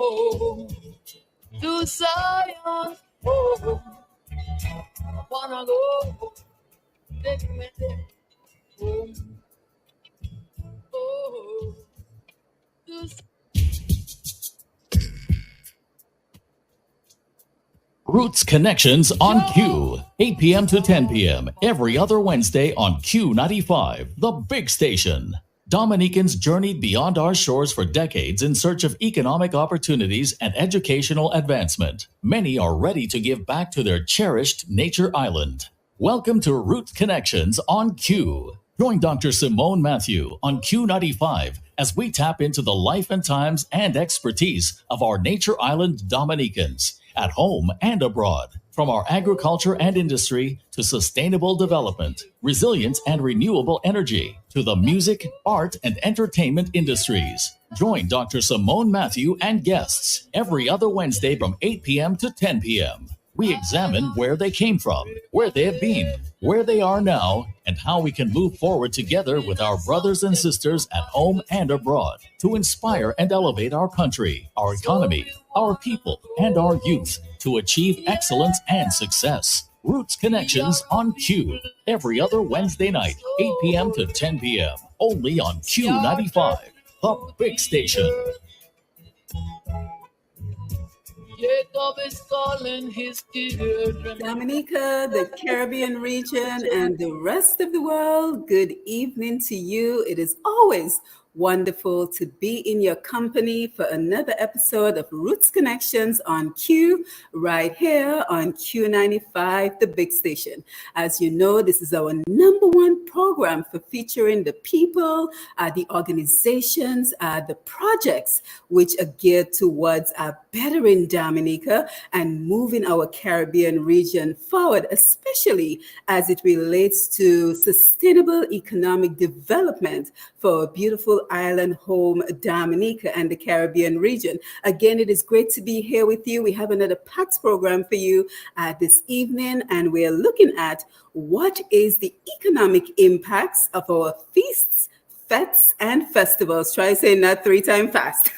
home to Zion. Oh, wanna go. Take me there. Home. Oh, to Roots Connections on Q, 8 p.m. to 10 p.m. every other Wednesday on Q95, the big station. Dominicans journeyed beyond our shores for decades in search of economic opportunities and educational advancement. Many are ready to give back to their cherished nature island. Welcome to Roots Connections on Q. Join Dr. Simone Matthew on Q95 as we tap into the life and times and expertise of our nature island Dominicans, at home and abroad. From our agriculture and industry to sustainable development, resilience and renewable energy, to the music, art, and entertainment industries. Join Dr. Simone Matthew and guests every other Wednesday from 8 p.m. to 10 p.m. We examine where they came from, where they have been, where they are now, and how we can move forward together with our brothers and sisters at home and abroad to inspire and elevate our country, our economy, our people, and our youth to achieve excellence and success. Roots Connections on Q, every other Wednesday night, 8 p.m. to 10 p.m. Only on Q95, the big station. Jacob is calling his children. Dominica, the Caribbean region, and the rest of the world, good evening to you. It is always wonderful to be in your company for another episode of Roots Connections on Q, right here on Q95, the big station. As you know, this is our number one program for featuring the people, the organizations, the projects which are geared towards bettering Dominica and moving our Caribbean region forward, especially as it relates to sustainable economic development for a beautiful island home, Dominica, and the Caribbean region. Again, it is great to be here with you. We have another packed program for you this evening, and we're looking at what is the economic impacts of our feasts, fetes, and festivals. Try saying that 3 times fast.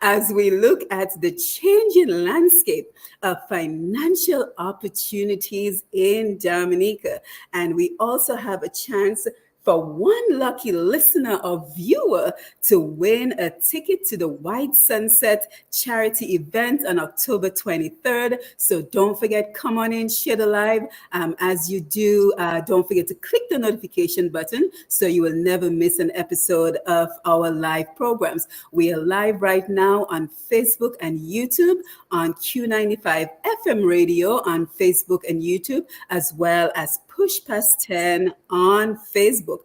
As we look at the changing landscape of financial opportunities in Dominica. And we also have a chance for one lucky listener or viewer to win a ticket to the White Sunset charity event on October 23rd. So don't forget, come on in, share the live. As you do, don't forget to click the notification button so you will never miss an episode of our live programs. We are live right now on Facebook and YouTube, on Q95 FM radio on Facebook and YouTube, as well as Push Past 10 on Facebook.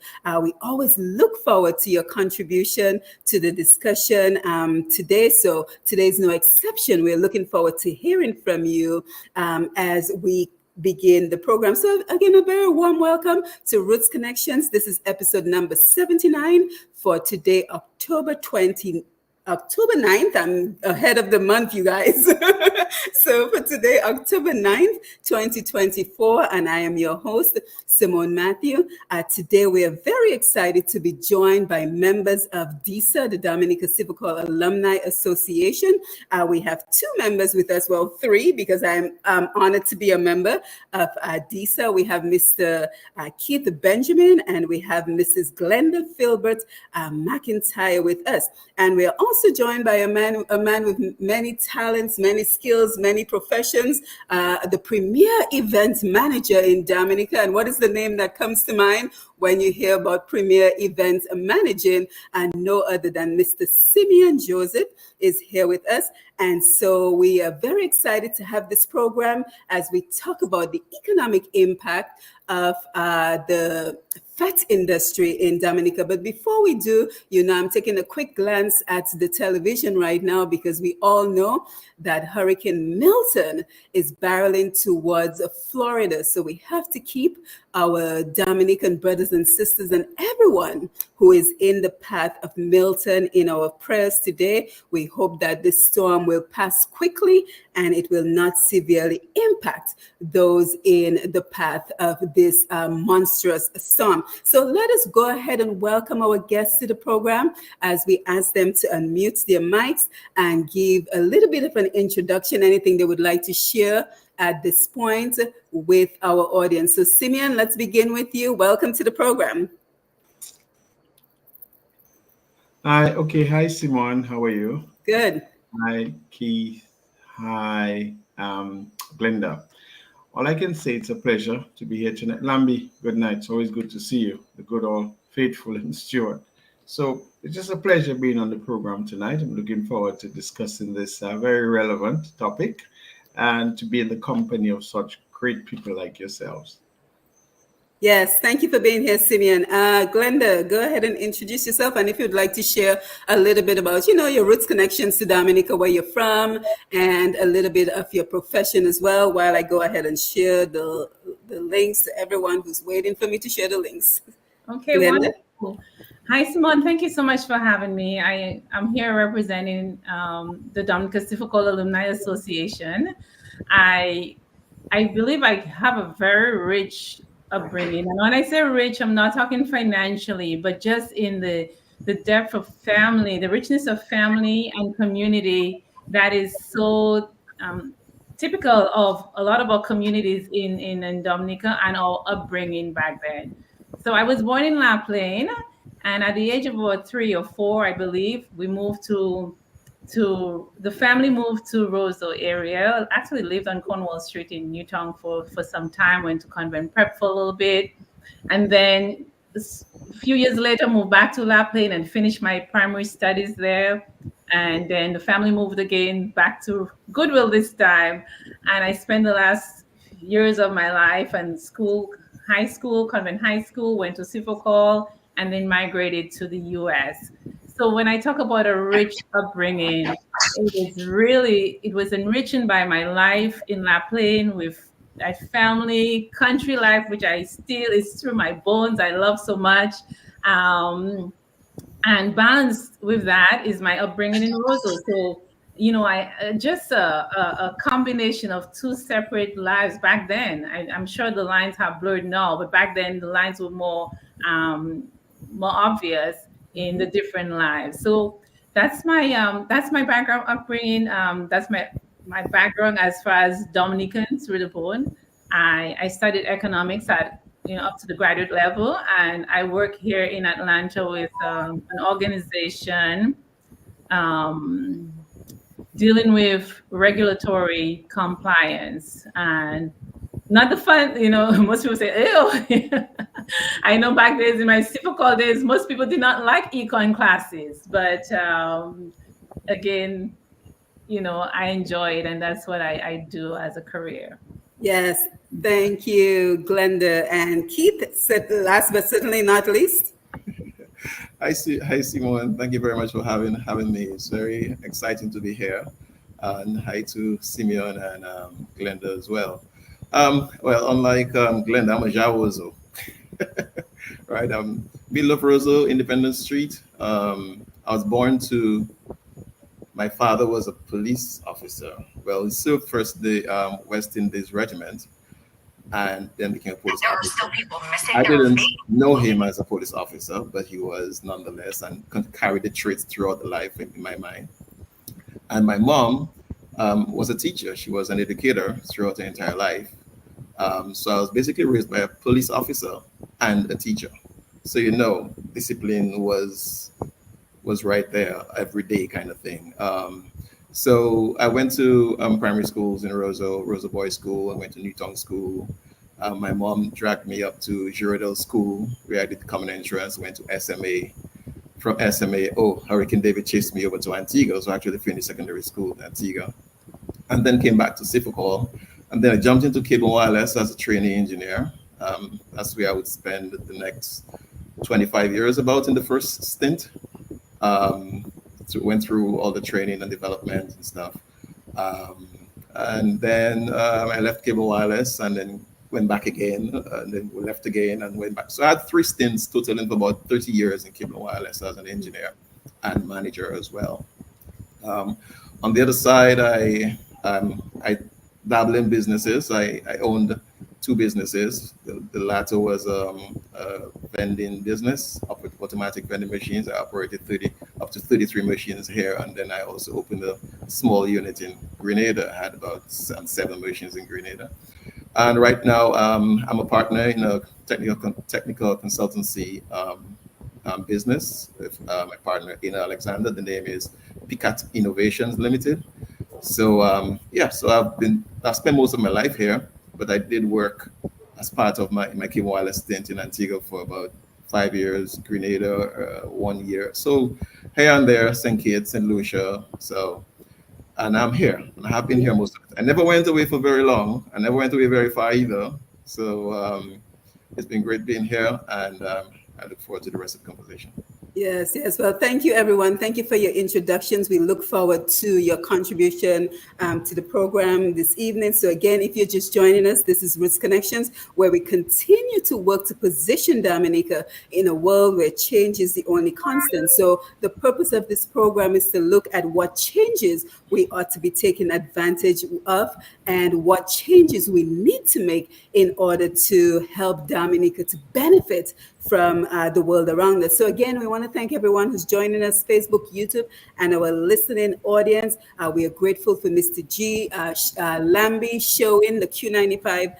We always look forward to your contribution to the discussion today. So today's no exception. We're looking forward to hearing from you as we begin the program. So again, a very warm welcome to Roots Connections. This is episode number 79 for today, October 9th. I'm ahead of the month, you guys. So for today, October 9th, 2024, and I am your host, Simone Matthew. Today, we are very excited to be joined by members of DISA, the Dominica Civil Corps Alumni Association. We have 2 members with us, well, 3, because I'm honored to be a member of DISA. We have Mr. Keith Benjamin, and we have Mrs. Glenda Filbert McIntyre with us. And we are also joined by a man with many talents, many skills, many professions, the premier event manager in Dominica. And what is the name that comes to mind when you hear about premier event managing? And no other than Mr. Simeon Joseph is here with us. And so we are very excited to have this program as we talk about the economic impact of the fat industry in Dominica. But before we do, I'm taking a quick glance at the television right now because we all know that Hurricane Milton is barreling towards Florida. So we have to keep our Dominican brothers and sisters and everyone who is in the path of Milton in our prayers today. We hope that this storm will pass quickly and it will not severely impact those in the path of this monstrous storm. So let us go ahead and welcome our guests to the program as we ask them to unmute their mics and give a little bit of an introduction, anything they would like to share at this point with our audience. So Simeon, let's begin with you. Welcome to the program. Hi, okay. Hi, Simon. How are you? Good. Hi, Keith. Hi, Glenda. All I can say, it's a pleasure to be here tonight. Lambi, good night. It's always good to see you, the good old faithful and Stuart. So it's just a pleasure being on the program tonight. I'm looking forward to discussing this very relevant topic and to be in the company of such great people like yourselves. Yes, thank you for being here, Simeon. Glenda, go ahead and introduce yourself. And if you'd like to share a little bit about, your roots connections to Dominica, where you're from, and a little bit of your profession as well, while I go ahead and share the links to everyone who's waiting for me to share the links. Okay, Glenda? wonderful. Hi, Simone. Thank you so much for having me. I'm here representing the Dominica Civical Alumni Association. I believe I have a very rich upbringing. And when I say rich, I'm not talking financially, but just in the depth of family, the richness of family and community that is so typical of a lot of our communities in Dominica and our upbringing back then. So I was born in La Plaine, and at the age of about 3 or 4, I believe, we moved to the family moved to Roseau area. Actually lived on Cornwall Street in Newtown for some time, went to convent prep for a little bit. And then a few years later, moved back to La Plaine and finished my primary studies there. And then the family moved again back to Goodwill this time. And I spent the last years of my life and high school, convent high school, went to Civical, and then migrated to the US. So when I talk about a rich upbringing, it was enriching by my life in La Plaine with my family, country life, which is through my bones. I love so much. And balanced with that is my upbringing in Roseau. So, I just a combination of two separate lives back then. I'm sure the lines have blurred now, but back then the lines were more obvious in the different lives. So that's my background upbringing. That's my background as far as Dominicans through the bone. I studied economics at up to the graduate level, and I work here in Atlanta with an organization dealing with regulatory compliance and not the fun, most people say, ew. I know back days in my Civical days, most people did not like econ classes, but again, I enjoy it, and that's what I do as a career. Yes, thank you, Glenda. And Keith, last but certainly not least. Hi, Simon. Thank you very much for having me. It's very exciting to be here. And hi to Simeon and Glenda as well. Well, unlike Glenda, I'm a Jawozo. Right? Middle of Roseau, Independence Street. I was born to. My father was a police officer. Well, he served first the West Indies Regiment, and then became a police officer. I didn't know him as a police officer, but he was nonetheless, and carried the traits throughout the life in my mind. And my mom was a teacher. She was an educator throughout her entire life. So I was basically raised by a police officer and a teacher. So discipline was right there every day, kind of thing. So I went to primary schools in Roseau Boys School. I went to Newtown School. My mom dragged me up to Girardel School, where I did common entrance, went to SMA. From SMA, Hurricane David chased me over to Antigua, so I actually finished secondary school in Antigua. And then came back to Civical. And then I jumped into cable wireless as a trainee engineer. That's where I would spend the next 25 years about in the first stint. So went through all the training and development and stuff. And then I left cable wireless and then went back again, and then we left again and went back. So I had 3 stints totaling for about 30 years in cable and wireless as an engineer and manager as well. Um, on the other side, I dabble in businesses. I owned 2 businesses. The latter was a vending business, automatic vending machines. I operated 30 up to 33 machines here, and then I also opened a small unit in Grenada. I had about 7 machines in Grenada. And right now, I'm a partner in a technical consultancy business with my partner in Alexander. The name is Picat Innovations Limited. So yeah, so I've spent most of my life here, but I did work as part of my cable wireless stint in Antigua for about 5 years, Grenada 1 year. So here and there, St. Kitts, St. Lucia. So and I'm here. And I have been here most of it. I never went away for very long. I never went away very far either. So it's been great being here, and I look forward to the rest of the conversation. Yes, yes. Well, thank you, everyone. Thank you for your introductions. We look forward to your contribution to the program this evening. So again, if you're just joining us, this is Roots Connections, where we continue to work to position Dominica in a world where change is the only constant. So the purpose of this program is to look at what changes we ought to be taking advantage of and what changes we need to make in order to help Dominica to benefit from the world around us. So again, we want to thank everyone who's joining us, Facebook, YouTube, and our listening audience. We are grateful for Mr. G. Lambie showing the Q95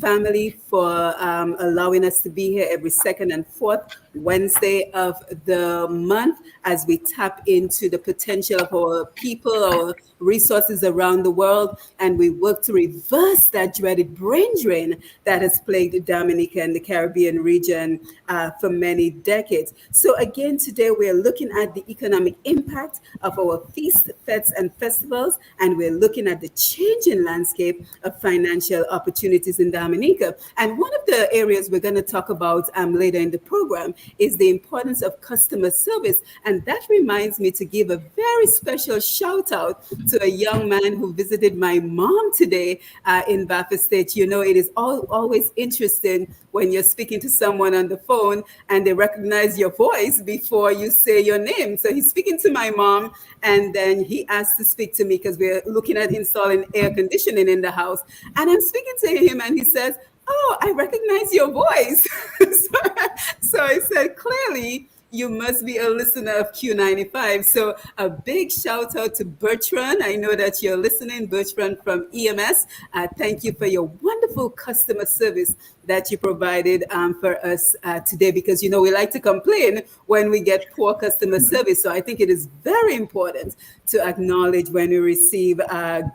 family for allowing us to be here every second and fourth Wednesday of the month as we tap into the potential of our people, our resources around the world, and we work to reverse that dreaded brain drain that has plagued Dominica and the Caribbean region for many decades. So again, today we're looking at the economic impact of our feasts, fetes, and festivals, and we're looking at the changing landscape of financial opportunities in Dominica. And one of the areas we're going to talk about later in the program is the importance of customer service. And that reminds me to give a very special shout out to a young man who visited my mom today in Bafa State. You know, it is always interesting when you're speaking to someone on the phone and they recognize your voice before you say your name. So he's speaking to my mom, and then he asked to speak to me because we're looking at installing air conditioning in the house. And I'm speaking to him, and he says, "Oh, I recognize your voice." So I said, "Clearly, you must be a listener of Q95." So a big shout out to Bertrand. I know that you're listening, Bertrand from EMS. Thank you for your wonderful customer service that you provided for us today, because, you know, we like to complain when we get poor customer service. So I think it is very important to acknowledge when we receive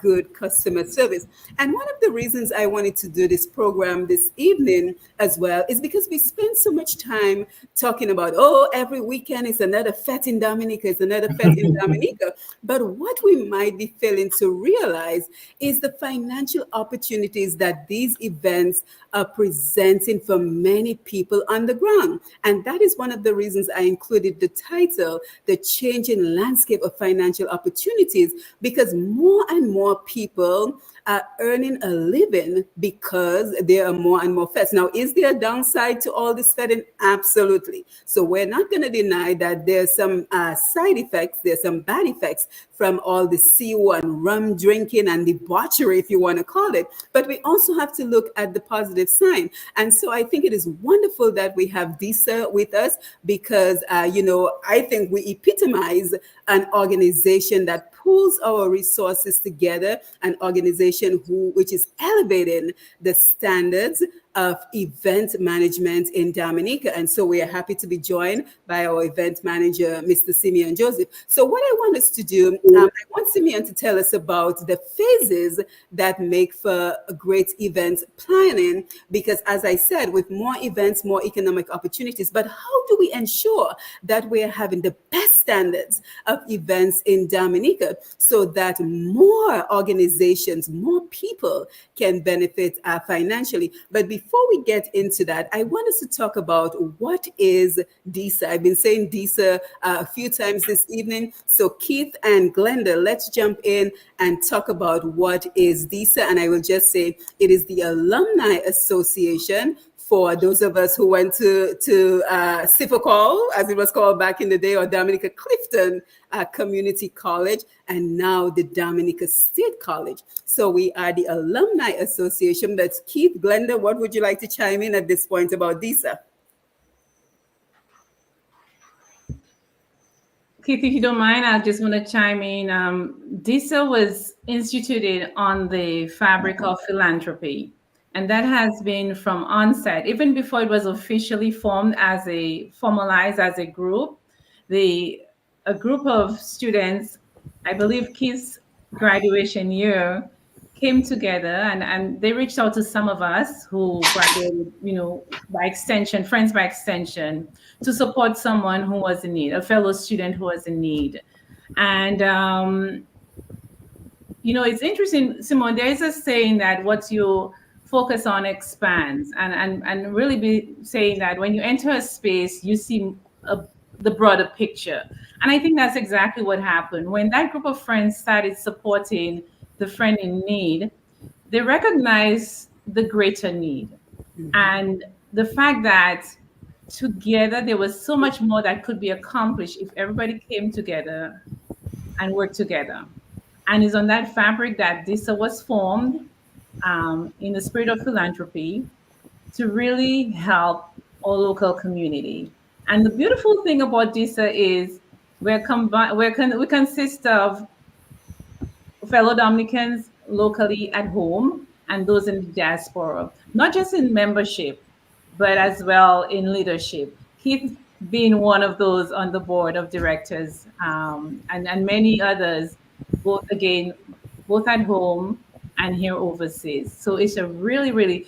good customer service. And one of the reasons I wanted to do this program this evening as well is because we spend so much time talking about, oh, every weekend is another fete in Dominica, it's another fete in Dominica. But what we might be failing to realize is the financial opportunities that these events are presenting for many people on the ground. And that is one of the reasons I included the title, The Changing Landscape of Financial Opportunities, because more and more people are earning a living because there are more and more fetes. Now, is there a downside to all this fetting? Absolutely. So we're not going to deny that there's some side effects, there's some bad effects from all the CO and rum drinking and debauchery, if you want to call it. But we also have to look at the positive sign. And so I think it is wonderful that we have DISA with us because, you know, I think we epitomize an organization that pulls our resources together, an organization which is elevating the standards of event management in Dominica. And so we are happy to be joined by our event manager, Mr. Simeon Joseph. So what I want us to do, I want Simeon to tell us about the phases that make for a great event planning, because as I said, with more events, more economic opportunities, but how do we ensure that we're having the best standards of events in Dominica so that more organizations, more people can benefit financially? But before we get into that, I want us to talk about what is DISA. I've been saying DISA a few times this evening. So Keith and Glenda, let's jump in and talk about what is DISA. And I will just say it is the Alumni Association for those of us who went to Sifakol, as it was called back in the day, or Dominica Clifton Community College, and now the Dominica State College. So we are the Alumni Association. That's Keith, Glenda, what would you like to chime in at this point about DISA? Keith, if you don't mind, I just want to chime in. DISA was instituted on the fabric of philanthropy. And that has been from onset, even before it was officially formed formalized as a group. A group of students, I believe Keith's graduation year, came together and they reached out to some of us who graduated, by extension, friends by extension, to support someone who was in need, a fellow student who was in need. And, it's interesting, Simone, there is a saying that what you focus on expands, and really be saying that when you enter a space, you see the broader picture. And I think that's exactly what happened. When that group of friends started supporting the friend in need, they recognized the greater need. Mm-hmm. And the fact that together there was so much more that could be accomplished if everybody came together and worked together. And it's on that fabric that DISA was formed, in the spirit of philanthropy, to really help our local community. And the beautiful thing about DISA is we consist of fellow Dominicans locally at home and those in the diaspora, not just in membership, but as well in leadership. Keith being one of those on the board of directors, and many others, both at home and here overseas. So it's a really, really,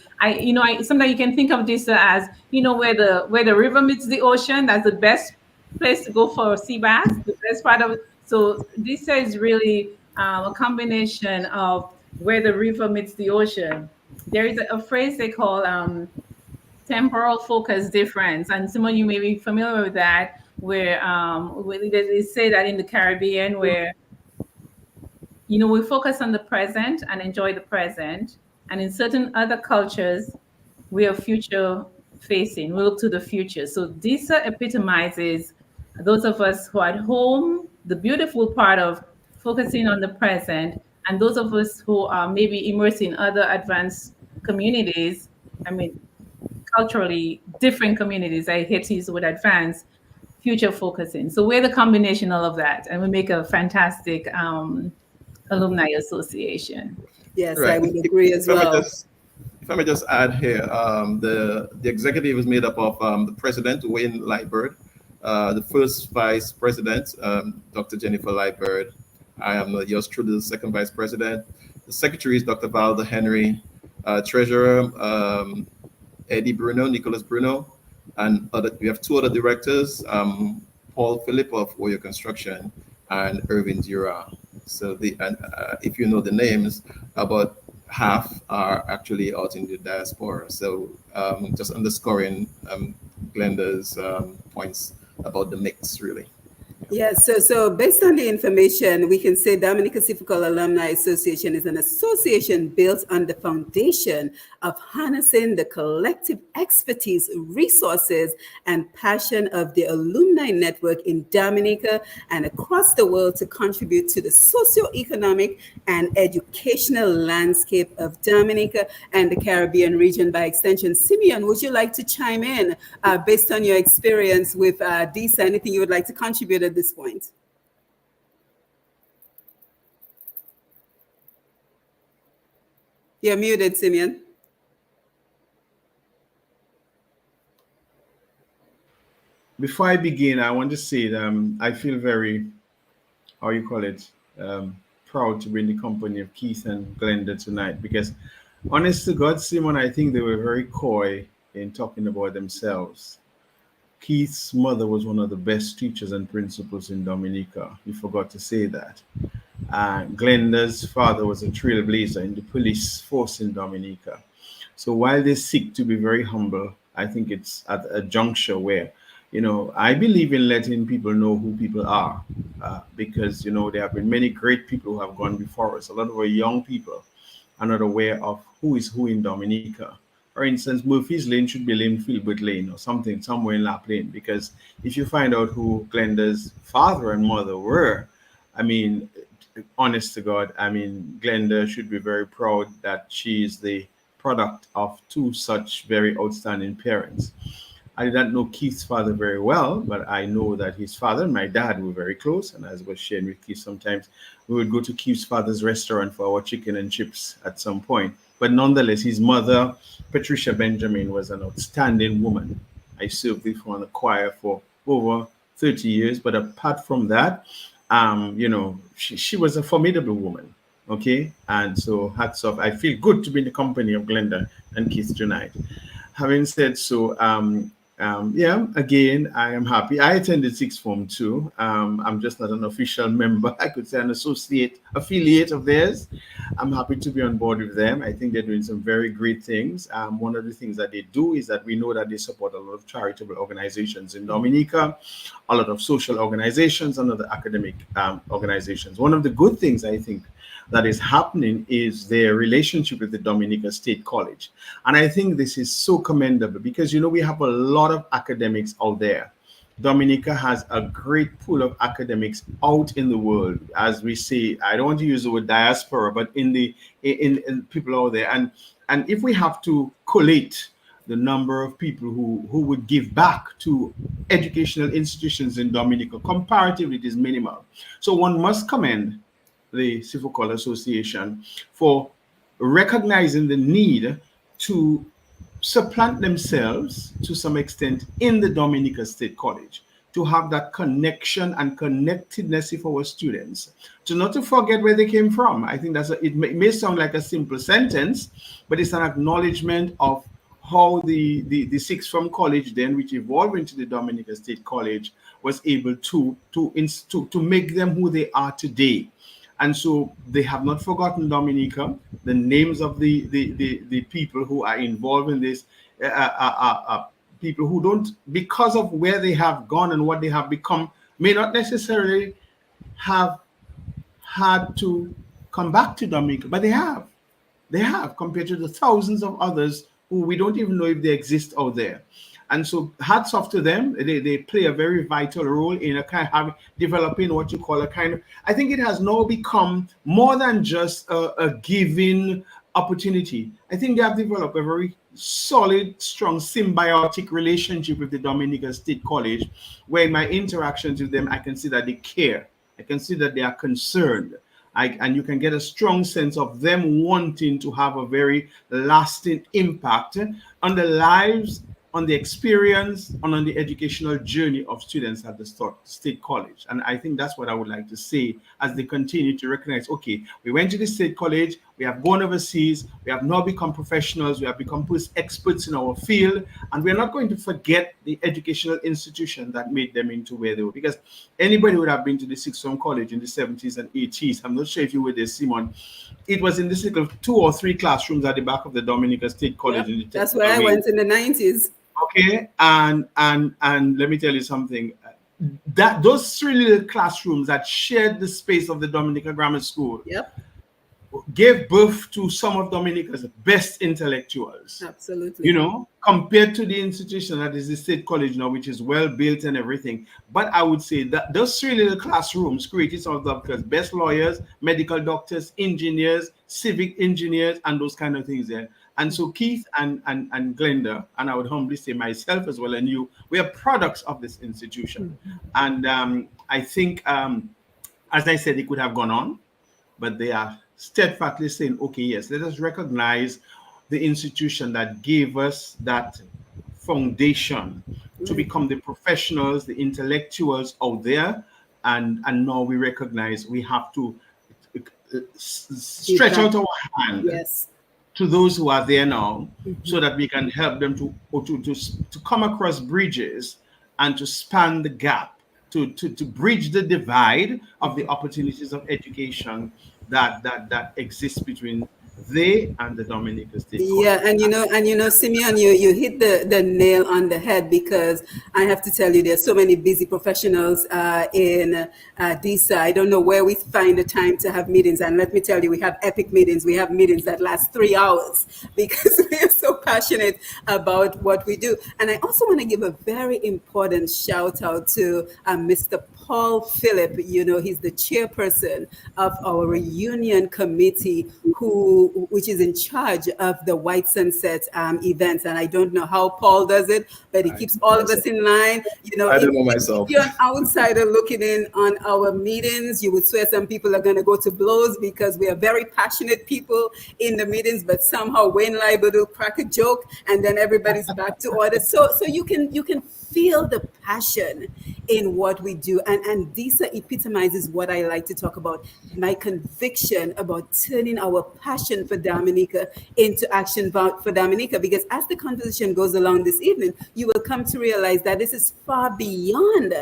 sometimes you can think of this as, where the river meets the ocean. That's the best place to go for sea bass, the best part of it. So this is really a combination of where the river meets the ocean. There is a phrase they call temporal focus difference. And some of you may be familiar with that, where they say that in the Caribbean, where we focus on the present and enjoy the present. And in certain other cultures, we are future facing. We look to the future. So DISA epitomizes those of us who are at home, the beautiful part of focusing on the present, and those of us who are maybe immersed in other advanced communities, culturally different communities, I hate to use the word advanced, future focusing. So we're the combination of that, and we make a fantastic alumni association. Yes, right. I would agree as well. If I may just add here, the executive is made up of the president, Wayne Lightbird, the first vice president, Dr. Jennifer Lightbird. I am yours truly, the second vice president. The secretary is Dr. Valda Henry, treasurer, Eddie Bruno, Nicholas Bruno, and we have two other directors, Paul Phillip of Oyo Construction and Irvin Dura. So if you know the names, about half are actually out in the diaspora. So just underscoring Glenda's points about the mix, really. Yes, so based on the information, we can say Dominica Sifakol Alumni Association is an association built on the foundation of harnessing the collective expertise, resources, and passion of the alumni network in Dominica and across the world to contribute to the socioeconomic and educational landscape of Dominica and the Caribbean region by extension. Simeon, would you like to chime in based on your experience with DISA? Anything you would like to contribute at this point? You're muted, Simeon. Before I begin, I want to say that I feel very, proud to be in the company of Keith and Glenda tonight, because honest to God, Simon, I think they were very coy in talking about themselves. Keith's mother was one of the best teachers and principals in Dominica. You forgot to say that. Glenda's father was a trailblazer in the police force in Dominica. So while they seek to be very humble, I think it's at a juncture where, I believe in letting people know who people are, because there have been many great people who have gone before us. A lot of our young people are not aware of who is who in Dominica. For instance, Murphy's Lane should be named Filbert Lane or something somewhere in Lap Lane, because if you find out who Glenda's father and mother were, I mean, honest to God, I mean, Glenda should be very proud that she is the product of two such very outstanding parents. I did not know Keith's father very well, but I know that his father and my dad were very close. And as I was sharing with Keith, sometimes we would go to Keith's father's restaurant for our chicken and chips at some point. But nonetheless, his mother, Patricia Benjamin, was an outstanding woman. I served with her in the choir for over 30 years. But apart from that, she was a formidable woman. Okay. And so hats off. I feel good to be in the company of Glenda and Keith tonight. Having said so, yeah, again, I am happy. I attended sixth form too. I'm just not an official member. I could say an affiliate of theirs. I'm happy to be on board with them. I think they're doing some very great things. One of the things that they do is that we know that they support a lot of charitable organizations in Dominica, a lot of social organizations, and other academic organizations. One of the good things I think that is happening is their relationship with the Dominica State College. And I think this is so commendable because, we have a lot of academics out there. Dominica has a great pool of academics out in the world, as we say. I don't want to use the word diaspora, but in people out there. And if we have to collate the number of people who would give back to educational institutions in Dominica, comparatively it is minimal. So one must commend the Civil College Association for recognizing the need to supplant themselves to some extent in the Dominica State College, to have that connection and connectedness with our students, to not to forget where they came from. I think it may sound like a simple sentence, but it's an acknowledgement of how the sixth form college then, which evolved into the Dominica State College, was able to make them who they are today. And so they have not forgotten Dominica. The names of the people who are involved in this, people who don't, because of where they have gone and what they have become, may not necessarily have had to come back to Dominica, but they have. They have, compared to the thousands of others who we don't even know if they exist out there. And so hats off to them. They play a very vital role in a kind of developing what you call a kind of, I think it has now become more than just a giving opportunity. I think they have developed a very solid, strong, symbiotic relationship with the Dominica State College, where in my interactions with them, I can see that they care. I can see that they are concerned. And you can get a strong sense of them wanting to have a very lasting impact on the lives, on the experience, and on the educational journey of students at the State College. And I think that's what I would like to say as they continue to recognize, okay, we went to the State College, we have gone overseas, we have now become professionals, we have become experts in our field, and we're not going to forget the educational institution that made them into where they were. Because anybody would have been to the sixth form college in the 70s and 80s. I'm not sure if you were there, Simon. It was in this little 2 or 3 classrooms at the back of the Dominica State College. Yep, that's where I went in the 90s. Okay, and let me tell you something. That those 3 little classrooms that shared the space of the Dominica Grammar School, yep, gave birth to some of Dominica's best intellectuals. Absolutely. Compared to the institution that is the State College now, which is well built and everything. But I would say that those 3 little classrooms created some of Dominica's best lawyers, medical doctors, engineers, civic engineers, and those kind of things there. And so Keith and Glenda, and I would humbly say myself as well, and you, we are products of this institution. Mm-hmm. And I think, as I said, it could have gone on, but they are steadfastly saying, okay, yes, let us recognize the institution that gave us that foundation to become the professionals, the intellectuals out there. And now we recognize we have to stretch out our hand. Yes. To those who are there now, so that we can help them to come across bridges and to span the gap, to bridge the divide of the opportunities of education that exists between they and the Dominica State Yeah, College. and Simeon, you hit the nail on the head, because I have to tell you, there's so many busy professionals in DISA. I don't know where we find the time to have meetings, and let me tell you, we have epic meetings. We have meetings that last 3 hours because we are so passionate about what we do. And I also want to give a very important shout out to Mr. Paul Phillip. He's the chairperson of our reunion committee, which is in charge of the White Sunset events. And I don't know how Paul does it, but he keeps all of us in line. I If, don't know if myself. you're an outsider looking in on our meetings, you would swear some people are going to go to blows, because we are very passionate people in the meetings, but somehow Wayne Liable will crack a joke and then everybody's back to order. So you can feel the passion in what we do. And DISA epitomizes what I like to talk about, my conviction about turning our passion for Dominica into action for Dominica. Because as the conversation goes along this evening, you will come to realize that this is far beyond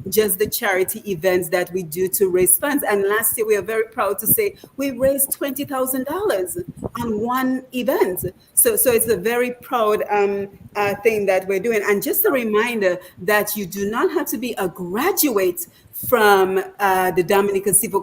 just the charity events that we do to raise funds. And last year, we are very proud to say we raised $20,000 on one event. So it's a very proud thing that we're doing. And just a reminder that you do not have to be a graduate from the Dominica Civil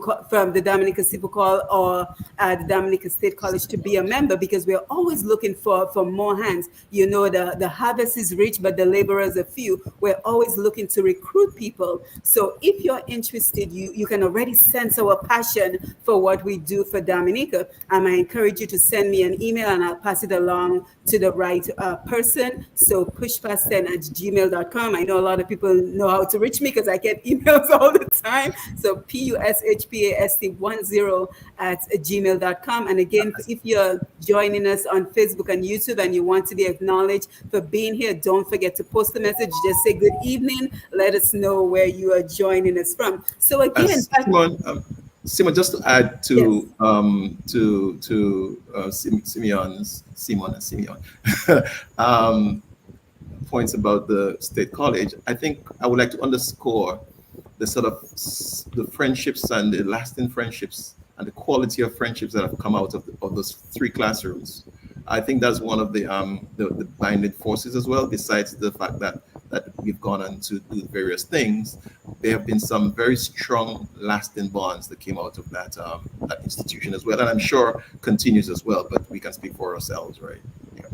Call or the Dominica State College to be a member, because we're always looking for more hands. The harvest is rich, but the laborers are few. We're always looking to recruit people. So if you're interested, you can already sense our passion for what we do for Dominica. I encourage you to send me an email, and I'll pass it along to the right person. So pushpast10@gmail.com. I know a lot of people know how to reach me because I get emails all the time. So pushpast10@gmail.com. And again, if you're joining us on Facebook and YouTube and you want to be acknowledged for being here, don't forget to post a message. Just say good evening. Let us know where you are joining us from. So again, Simon, just to add yes. Simeon, points about the State College, I think I would like to underscore the sort of the friendships and the lasting friendships and the quality of friendships that have come out of those three classrooms. I think that's one of the binding forces as well. Besides the fact that we've gone on to do various things, there have been some very strong, lasting bonds that came out of that institution as well, and I'm sure continues as well. But we can speak for ourselves, right? Yeah.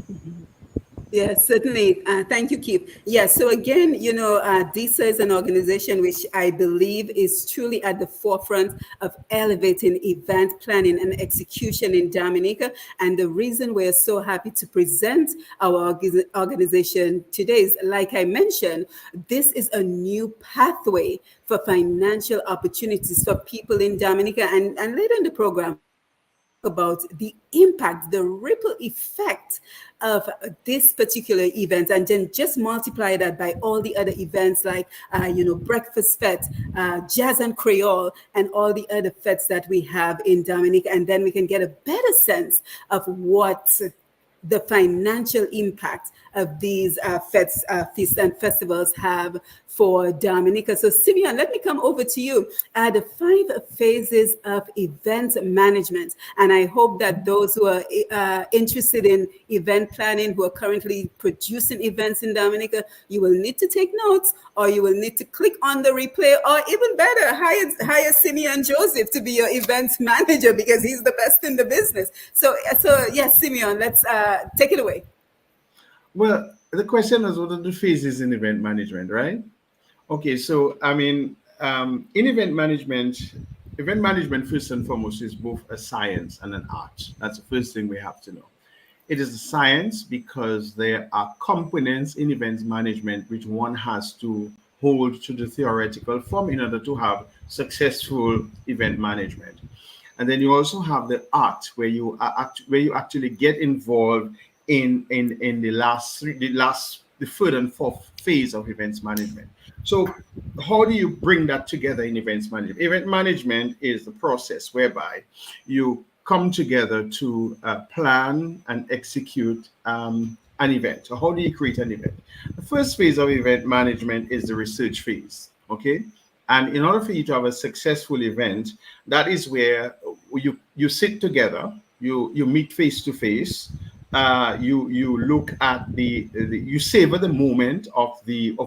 Yes, certainly. Thank you, Keith. Yes, so again, DISA is an organization which I believe is truly at the forefront of elevating event planning and execution in Dominica. And the reason we're so happy to present our organization today is, like I mentioned, this is a new pathway for financial opportunities for people in Dominica. And later in the program, about the impact, the ripple effect of this particular event, and then just multiply that by all the other events like Breakfast Fete, Jazz and Creole, and all the other fetes that we have in Dominica. And then we can get a better sense of what the financial impact of these fests and festivals have for Dominica. So Simeon, let me come over to you. The 5 phases of event management. And I hope that those who are interested in event planning, who are currently producing events in Dominica, you will need to take notes, or you will need to click on the replay, or even better, hire Simeon Joseph to be your event manager, because he's the best in the business. So yes, Simeon, let's take it away. Well, the question is, what are the phases in event management, right? Okay, so in event management first and foremost is both a science and an art. That's the first thing we have to know. It is a science because there are components in events management which one has to hold to the theoretical form in order to have successful event management. And then you also have the art, where you actually get involved in the third and fourth phase of events management. So how do you bring that together in events management? Event management is the process whereby you come together to plan and execute an event. So how do you create an event? The first phase of event management is the research phase, okay? And in order for you to have a successful event, that is where you sit together you meet face to face. You look at you savor the moment of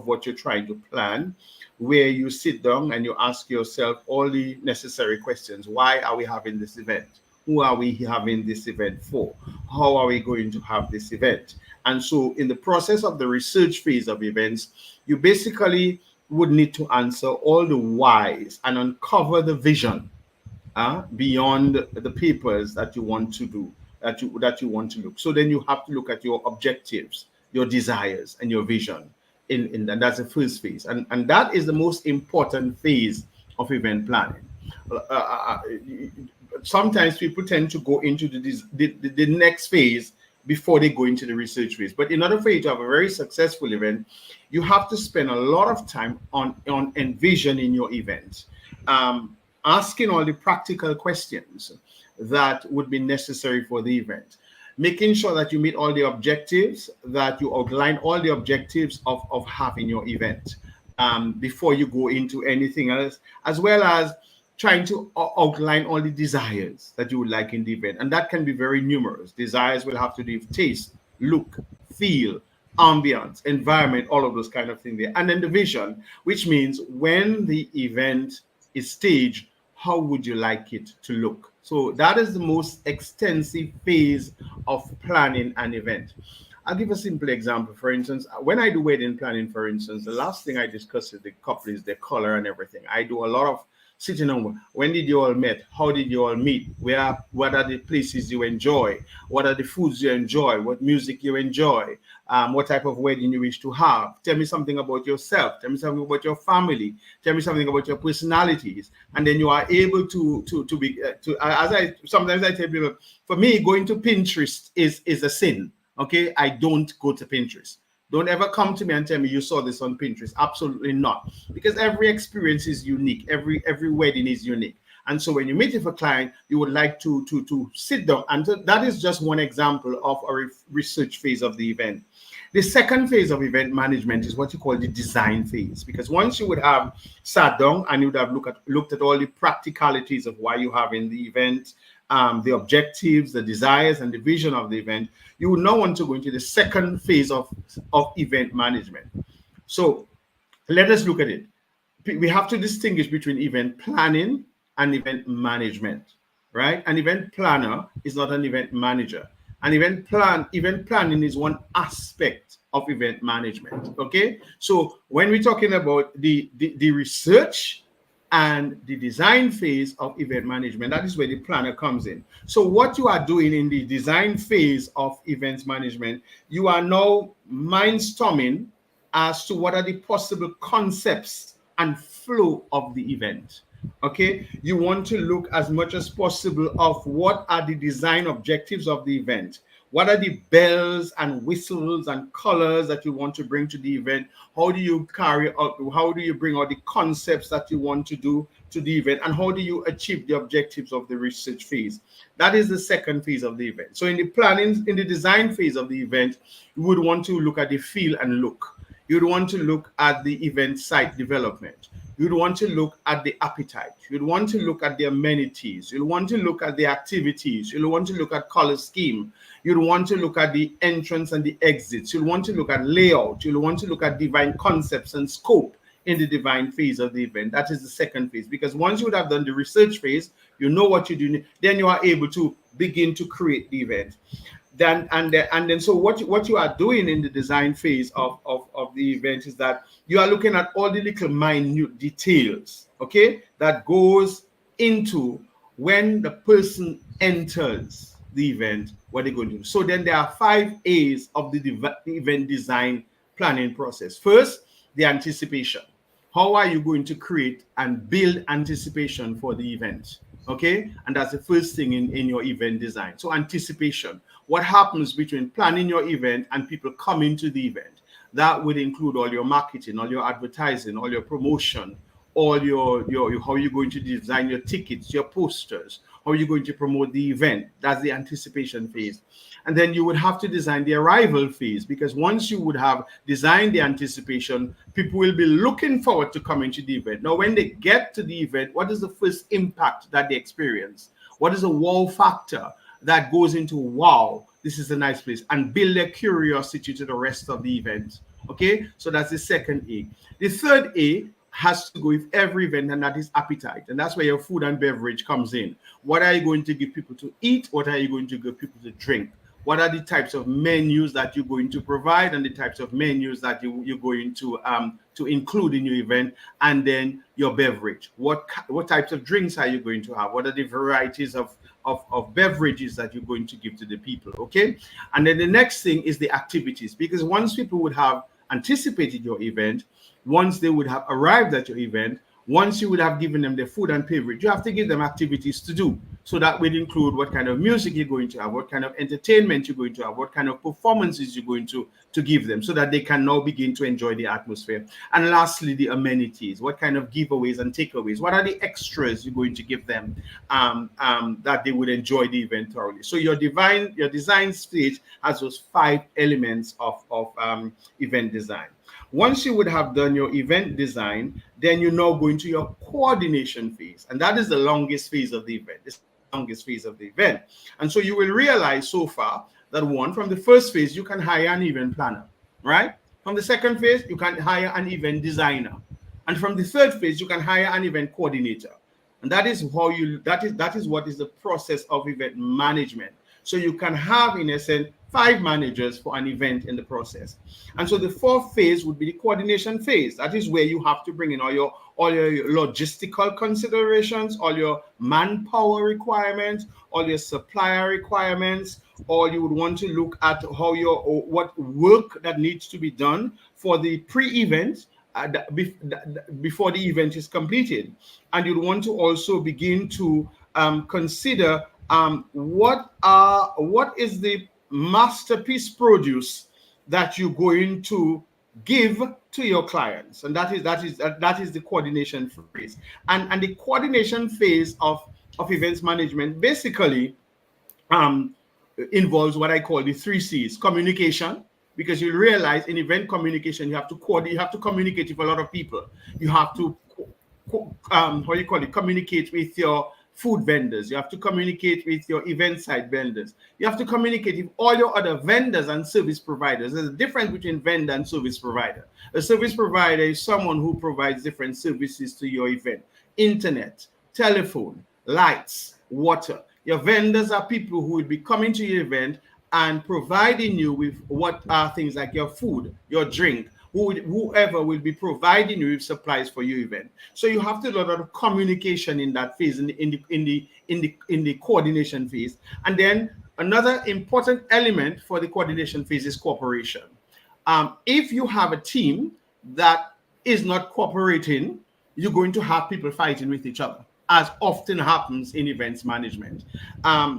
what you're trying to plan, where you sit down and you ask yourself all the necessary questions. Why are we having this event? Who are we having this event for? How are we going to have this event? And so, in the process of the research phase of events, you basically would need to answer all the whys and uncover the vision beyond the papers that you want to do, that you want to look. So then you have to look at your objectives, your desires, and your vision. And that's the first phase, and that is the most important phase of event planning. Sometimes people tend to go into the next phase before they go into the research phase. But in order for you to have a very successful event, you have to spend a lot of time on envisioning your event, asking all the practical questions that would be necessary for the event, making sure that you meet all the objectives, that you outline all the objectives of having your event before you go into anything else, as well as trying to outline all the desires that you would like in the event. And that can be very numerous. Desires will have to do with taste, look, feel, ambience, environment, all of those kind of things there. And then the vision, which means when the event is staged, how would you like it to look? So that is the most extensive phase of planning an event. I'll give a simple example. For instance, when I do wedding planning, for instance, the last thing I discuss with the couple is the color and everything. I do a lot of sitting on when did you all meet? How did you all meet? What are the places you enjoy? What are the foods you enjoy? What music you enjoy? What type of wedding you wish to have? Tell me something about yourself. Tell me something about your family. Tell me something about your personalities. And then you are able to be as I sometimes I tell people, for me, going to Pinterest is a sin. Okay, I don't go to Pinterest. Don't ever come to me and tell me you saw this on Pinterest. Absolutely not. Because every experience is unique. Every wedding is unique. And so when you meet with a client, you would like to sit down. And that is just one example of a research phase of the event. The second phase of event management is what you call the design phase. Because once you would have sat down and you would have looked at all the practicalities of why you have in the event, the objectives, the desires, and the vision of the event, you would now want to go into the second phase of event management. So let us look at it. We have to distinguish between event planning and event management, right? An event planner is not an event manager. An event planning is one aspect of event management, okay? So when we're talking about the research and the design phase of event management, that is where the planner comes in. So what you are doing in the design phase of events management, you are now mindstorming as to what are the possible concepts and flow of the event. Okay, you want to look as much as possible of what are the design objectives of the event. What are the bells and whistles and colors that you want to bring to the event? How do you bring out the concepts that you want to do to the event? And how do you achieve the objectives of the research phase? That is the second phase of the event. So in the design phase of the event, you would want to look at the feel and look. You'd want to look at the event site development. You'd want to look at the appetite. You'd want to look at the amenities. You'd want to look at the activities. You'd want to look at color scheme. You'd want to look at the entrance and the exits. You'll want to look at layout. You'll want to look at divine concepts and scope in the divine phase of the event. That is the second phase. Because once you would have done the research phase, you know what you're doing, then you are able to begin to create the event. So what you are doing in the design phase of the event is that you are looking at all the little minute details, okay, that goes into when the person enters the event, what they're going to do. So then there are 5 A's of the event design planning process. First, the anticipation. How are you going to create and build anticipation for the event? Okay, and that's the first thing in your event design. So anticipation. What happens between planning your event and people coming to the event? That would include all your marketing, all your advertising, all your promotion, all your how you're going to design your tickets, your posters, how you're going to promote the event. That's the anticipation phase. And then you would have to design the arrival phase, because once you would have designed the anticipation, people will be looking forward to coming to the event. Now, when they get to the event, what is the first impact that they experience? What is the wow factor? that goes into, wow, this is a nice place, and build their curiosity to the rest of the event. Okay, so that's the second A. The third A has to go with every event, and that is appetite. And that's where your food and beverage comes in. What are you going to give people to eat? What are you going to give people to drink? What are the types of menus that you're going to provide, and the types of menus that you're going to include in your event? And then your beverage. What types of drinks are you going to have? What are the varieties of beverages that you're going to give to the people? Okay. And then the next thing is the activities, because once people would have anticipated your event, once they would have arrived at your event, once you would have given them the food and beverage, you have to give them activities to do. So that would include what kind of music you're going to have, what kind of entertainment you're going to have, what kind of performances you're going to give them, so that they can now begin to enjoy the atmosphere. And lastly, the amenities. What kind of giveaways and takeaways? What are the extras you're going to give them that they would enjoy the event thoroughly? So your design stage has those 5 elements of event design. Once you would have done your event design, then you're now going to your coordination phase. And that is the longest phase of the event. It's the longest phase of the event. And so you will realize so far that from the first phase, you can hire an event planner, right? From the second phase, you can hire an event designer. And from the third phase, you can hire an event coordinator. And that is what is the process of event management. So you can have, in essence, 5 managers for an event in the process. And so the fourth phase would be the coordination phase. That is where you have to bring in all your logistical considerations, all your manpower requirements, all your supplier requirements, or you would want to look at what work that needs to be done for the pre-event before the event is completed. And you'd want to also begin to consider what is the masterpiece produce that you're going to give to your clients. And that is the coordination phase. And the coordination phase of events management basically involves what I call the 3 C's: communication, because you realize in event communication you have to communicate with a lot of people. You have to communicate with your food vendors. You have to communicate with your event site vendors. You have to communicate with all your other vendors and service providers. There's a difference between vendor and service provider. A service provider is someone who provides different services to your event: internet, telephone, lights, water. Your vendors are people who will be coming to your event and providing you with what are things like your food, your drink, whoever will be providing you with supplies for your event. So you have to do a lot of communication in that phase, in the coordination phase. And then another important element for the coordination phase is cooperation. If you have a team that is not cooperating, you're going to have people fighting with each other, as often happens in events management.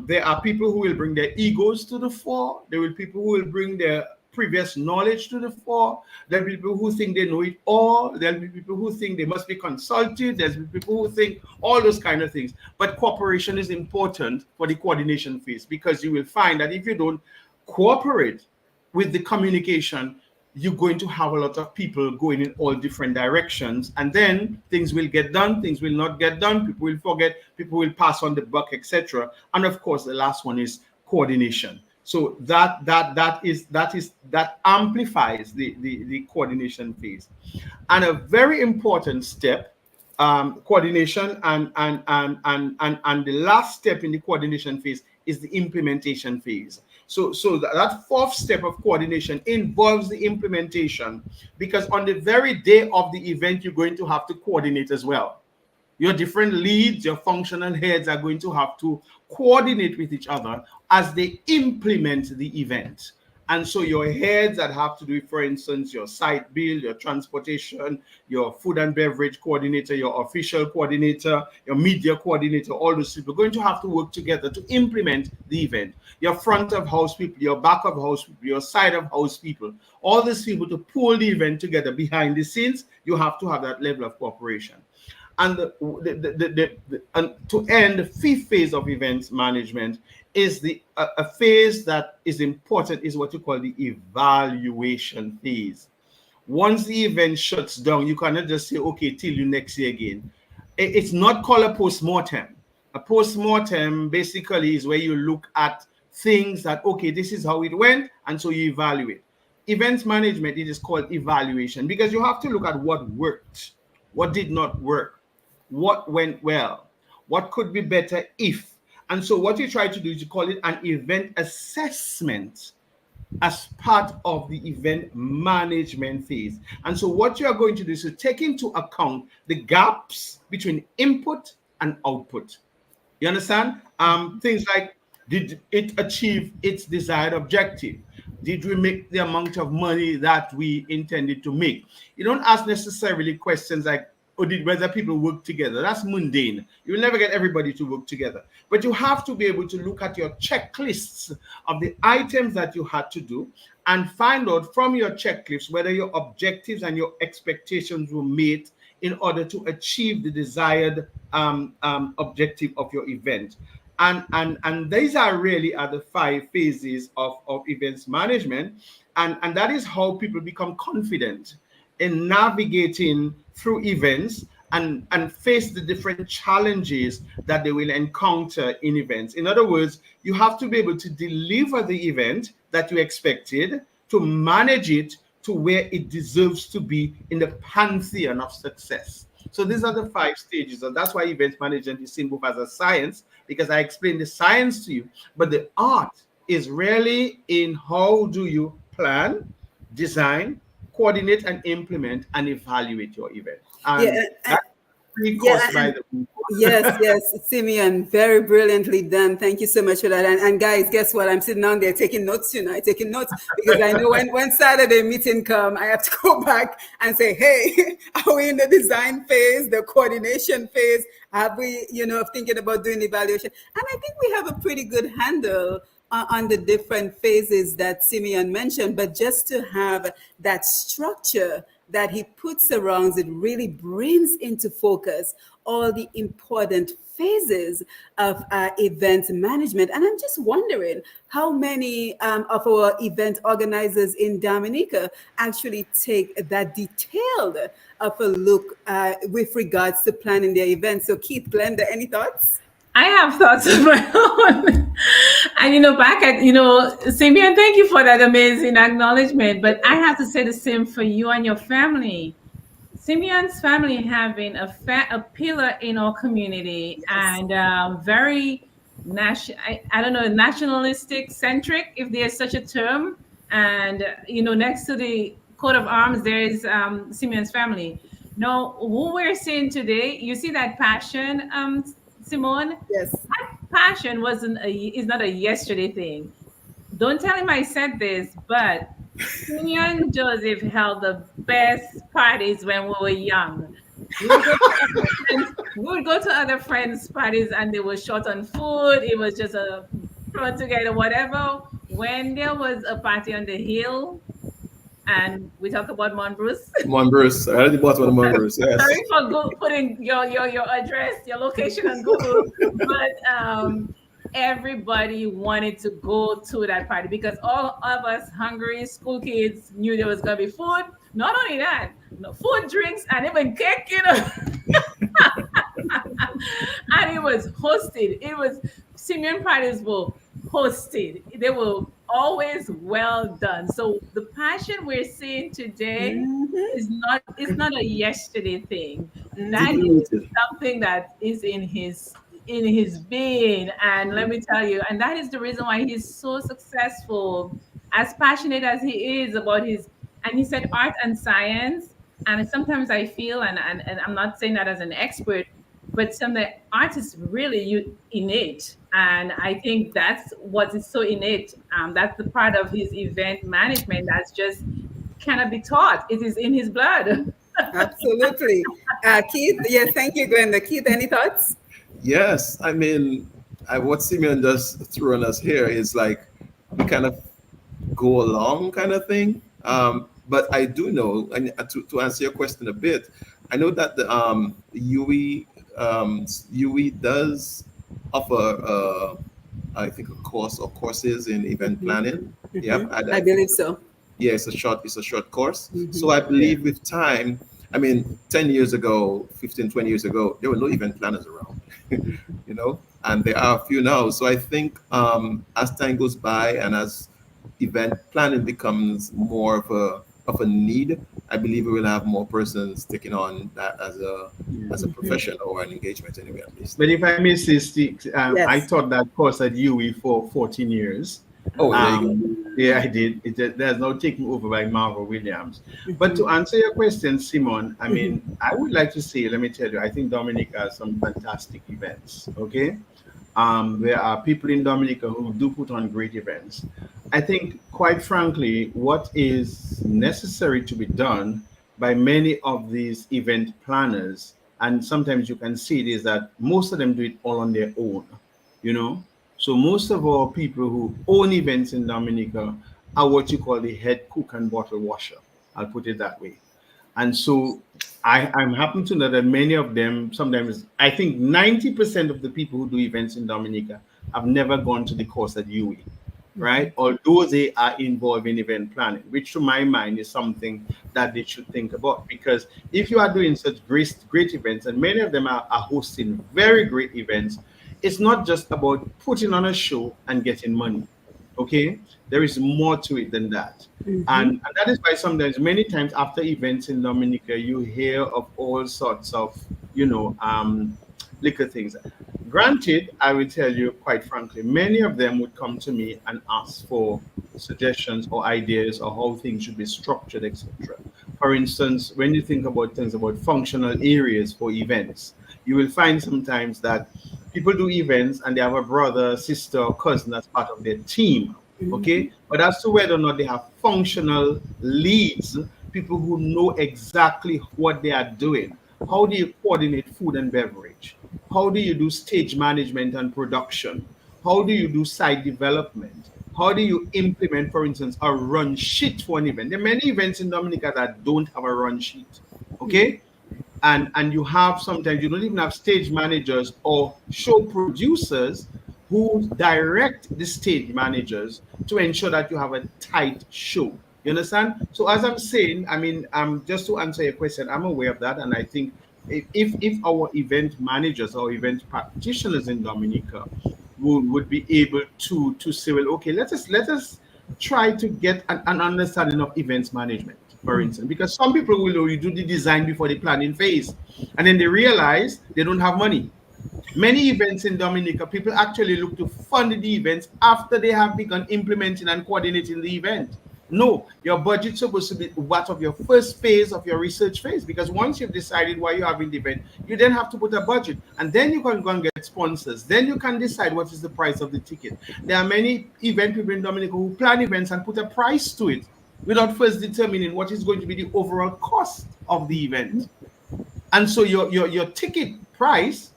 There are people who will bring their egos to the fore. There will be people who will bring their previous knowledge to the fore. There'll be people who think they know it all. There'll be people who think they must be consulted. There's people who think all those kind of things. But cooperation is important for the coordination phase, because you will find that if you don't cooperate with the communication, you're going to have a lot of people going in all different directions, and then things will get done, things will not get done, people will forget, people will pass on the buck, etc. And of course, the last one is coordination. So that amplifies the coordination phase. And a very important step, coordination, and the last step in the coordination phase is the implementation phase. So that fourth step of coordination involves the implementation, because on the very day of the event, you're going to have to coordinate as well. Your different leads, your functional heads are going to have to coordinate with each other as they implement the event. And so your heads that have to do, for instance, your site build, your transportation, your food and beverage coordinator, your official coordinator, your media coordinator, all those people are going to have to work together to implement the event. Your front of house people, your back of house people, your side of house people, all these people to pull the event together behind the scenes, you have to have that level of cooperation. And to end, the fifth phase of events management is a phase that is important, is what you call the evaluation phase. Once the event shuts down, you cannot just say, okay, till you next year again. It's not called a post-mortem. A post-mortem basically is where you look at things that, okay, this is how it went, and so you evaluate. Events management, it is called evaluation, because you have to look at what worked, what did not work, what went well, what could be better if. And so what you try to do is you call it an event assessment as part of the event management phase. And so what you are going to do is to take into account the gaps between input and output. You understand? Things like, did it achieve its desired objective? Did we make the amount of money that we intended to make? You don't ask necessarily questions like, or did whether people work together? That's mundane. You'll never get everybody to work together. But you have to be able to look at your checklists of the items that you had to do and find out from your checklist whether your objectives and your expectations were met in order to achieve the desired objective of your event. And these are really the 5 phases of events management. And that is how people become confident in navigating through events and face the different challenges that they will encounter in events. In other words, you have to be able to deliver the event that you expected, to manage it to where it deserves to be in the pantheon of success. So these are the 5 stages, and that's why event management is seen both as a science, because I explained the science to you, but the art is really in how do you plan, design, coordinate, and implement and evaluate your event. And that's really caused by the Yes, Simeon, very brilliantly done. Thank you so much for that. And guys, guess what? I'm sitting down there taking notes tonight, taking notes because I know when Saturday meeting come, I have to go back and say, hey, are we in the design phase, the coordination phase? Have we, thinking about doing evaluation? And I think we have a pretty good handle on the different phases that Simeon mentioned, but just to have that structure that he puts around it really brings into focus all the important phases of event management. And I'm just wondering how many of our event organizers in Dominica actually take that detailed of a look with regards to planning their events. So Keith, Glenda, any thoughts? I have thoughts of my own. And back at Simeon, thank you for that amazing acknowledgement. But I have to say the same for you and your family. Simeon's family having a pillar in our community, yes, and very I don't know, nationalistic centric, if there's such a term. And next to the coat of arms, there is Simeon's family. Now, who we're seeing today, you see that passion, Simone? Yes. That passion is not a yesterday thing. Don't tell him I said this, but Simeon Joseph held the best parties when we were young. We would go to other friends' parties and they were short on food. It was just a throw together, whatever. When there was a party on the hill, and we talk about Monbruce. Monbruce, I already bought one of Monbruce. Yes. Sorry for putting your address, your location on Google, but everybody wanted to go to that party because all of us hungry school kids knew there was gonna be food. Not only that, food, drinks, and even cake, and it was hosted. It was Simeon parties were hosted. They were always well done. So the passion we're seeing today is not a yesterday thing. That is something that is in his being. And let me tell you, and that is the reason why he's so successful, as passionate as he is about and he said art and science. And sometimes I feel, and I'm not saying that as an expert, but some of the art is really innate. And I think that's what is so innate. That's the part of his event management that's just cannot be taught. It is in his blood. Absolutely. Keith, yes, thank you, Glenda. Keith, any thoughts? Yes, I mean, what Simeon does through on us here is like we kind of go along kind of thing. But I do know, and to answer your question a bit, I know that the UE does offer, I think, a course or courses in event planning. Yeah, I believe so. Yeah, it's a short course. So I believe with time, I mean, 10 years ago, 15, 20 years ago, there were no event planners around. you know, and there are a few now. So I think as time goes by and as event planning becomes more of a need, I believe we will have more persons taking on that Yeah. as a profession or an engagement anyway, at least. But if I may say, Steve, I Yes. taught that course at UE for 14 years. Oh, there you go. Yeah, I did. There's no taking over by Marvel Williams. But to Mhm. answer your question, Simon, I Mhm. mean, I would like to say, let me tell you, I think Dominica has some fantastic events. Okay. There are people in Dominica who do put on great events. I think, quite frankly, what is necessary to be done by many of these event planners, and sometimes you can see it, is that most of them do it all on their own, you know. So most of our people who own events in Dominica are what you call the head cook and bottle washer. I'll put it that way. And so I'm happy to know that many of them, sometimes, I think 90% of the people who do events in Dominica have never gone to the course at UE, right? Although they are involved in event planning, which to my mind is something that they should think about. Because if you are doing such great events, and many of them are hosting very great events, it's not just about putting on a show and getting money. Okay, there is more to it than that. And that is why sometimes, many times after events in Dominica, you hear of all sorts of, liquor things. Granted, I will tell you quite frankly, many of them would come to me and ask for suggestions or ideas or how things should be structured, etc. For instance, when you think about things about functional areas for events, you will find sometimes that people do events and they have a brother, sister, or cousin as part of their team. Okay, but as to whether or not they have functional leads, people who know exactly what they are doing. How do you coordinate food and beverage? How do you do stage management and production? How do you do site development? How do you implement, for instance, a run sheet for an event? There are many events in Dominica that don't have a run sheet. Okay, and you have, sometimes you don't even have stage managers or show producers who direct the stage managers to ensure that you have a tight show. You understand? So as I'm saying, I mean, just to answer your question, I'm aware of that, and I think if our event managers or event practitioners in Dominica would be able to say, well, okay, let us try to get an understanding of events management, for instance, because some people will only do the design before the planning phase, and then they realize they don't have money. Many events in Dominica, people actually look to fund the events after they have begun implementing and coordinating the event. No, your budget's supposed to be part of your first phase of your research phase, because once you've decided why you're having the event, you then have to put a budget, and then you can go and get sponsors. Then you can decide what is the price of the ticket. There are many event people in Dominica who plan events and put a price to it without first determining what is going to be the overall cost of the event. And so your ticket price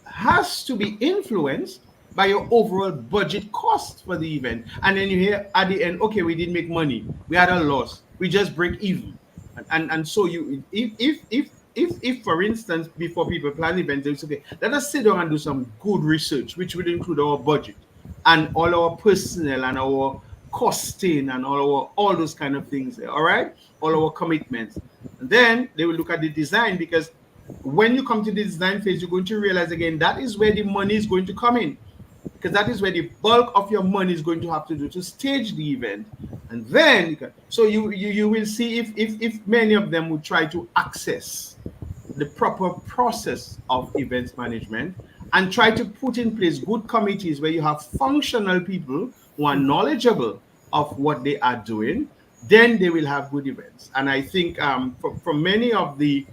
has to be influenced by your overall budget cost for the event. And then you hear at the end, okay, we didn't make money, we had a loss, we just break even. And so you, if for instance, before people plan events, they say, okay, let us sit down and do some good research, which would include our budget and all our personnel and our costing and all those kind of things there, all right, all our commitments. And then they will look at the design, because when you come to the design phase, you're going to realize again that is where the money is going to come in, because that is where the bulk of your money is going to have to do to stage the event. And then so you will see if many of them would try to access the proper process of events management and try to put in place good committees where you have functional people who are knowledgeable of what they are doing, then they will have good events. And I think for many of the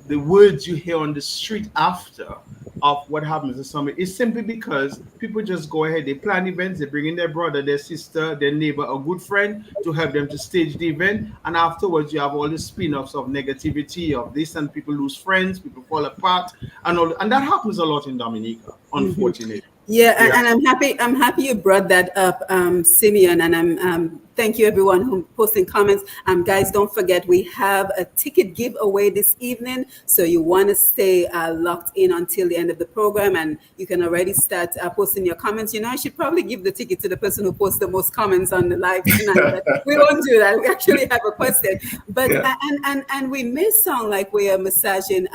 words you hear on the street after of what happens at the summit is simply because people just go ahead, they plan events, they bring in their brother, their sister, their neighbor, a good friend to help them to stage the event. And afterwards, you have all the spin offs of negativity of this, and people lose friends, people fall apart, and all. And that happens a lot in Dominica, unfortunately. Yeah, Yeah. and I'm happy. I'm happy you brought that up, Simeon. And I'm Thank you, everyone who posting comments. Guys, don't forget we have a ticket giveaway this evening, so you want to stay locked in until the end of the program, and you can already start posting your comments. You know, I should probably give the ticket to the person who posts the most comments on the live tonight, but we won't do that. We actually have requested, but Yeah. and we may sound like we are massaging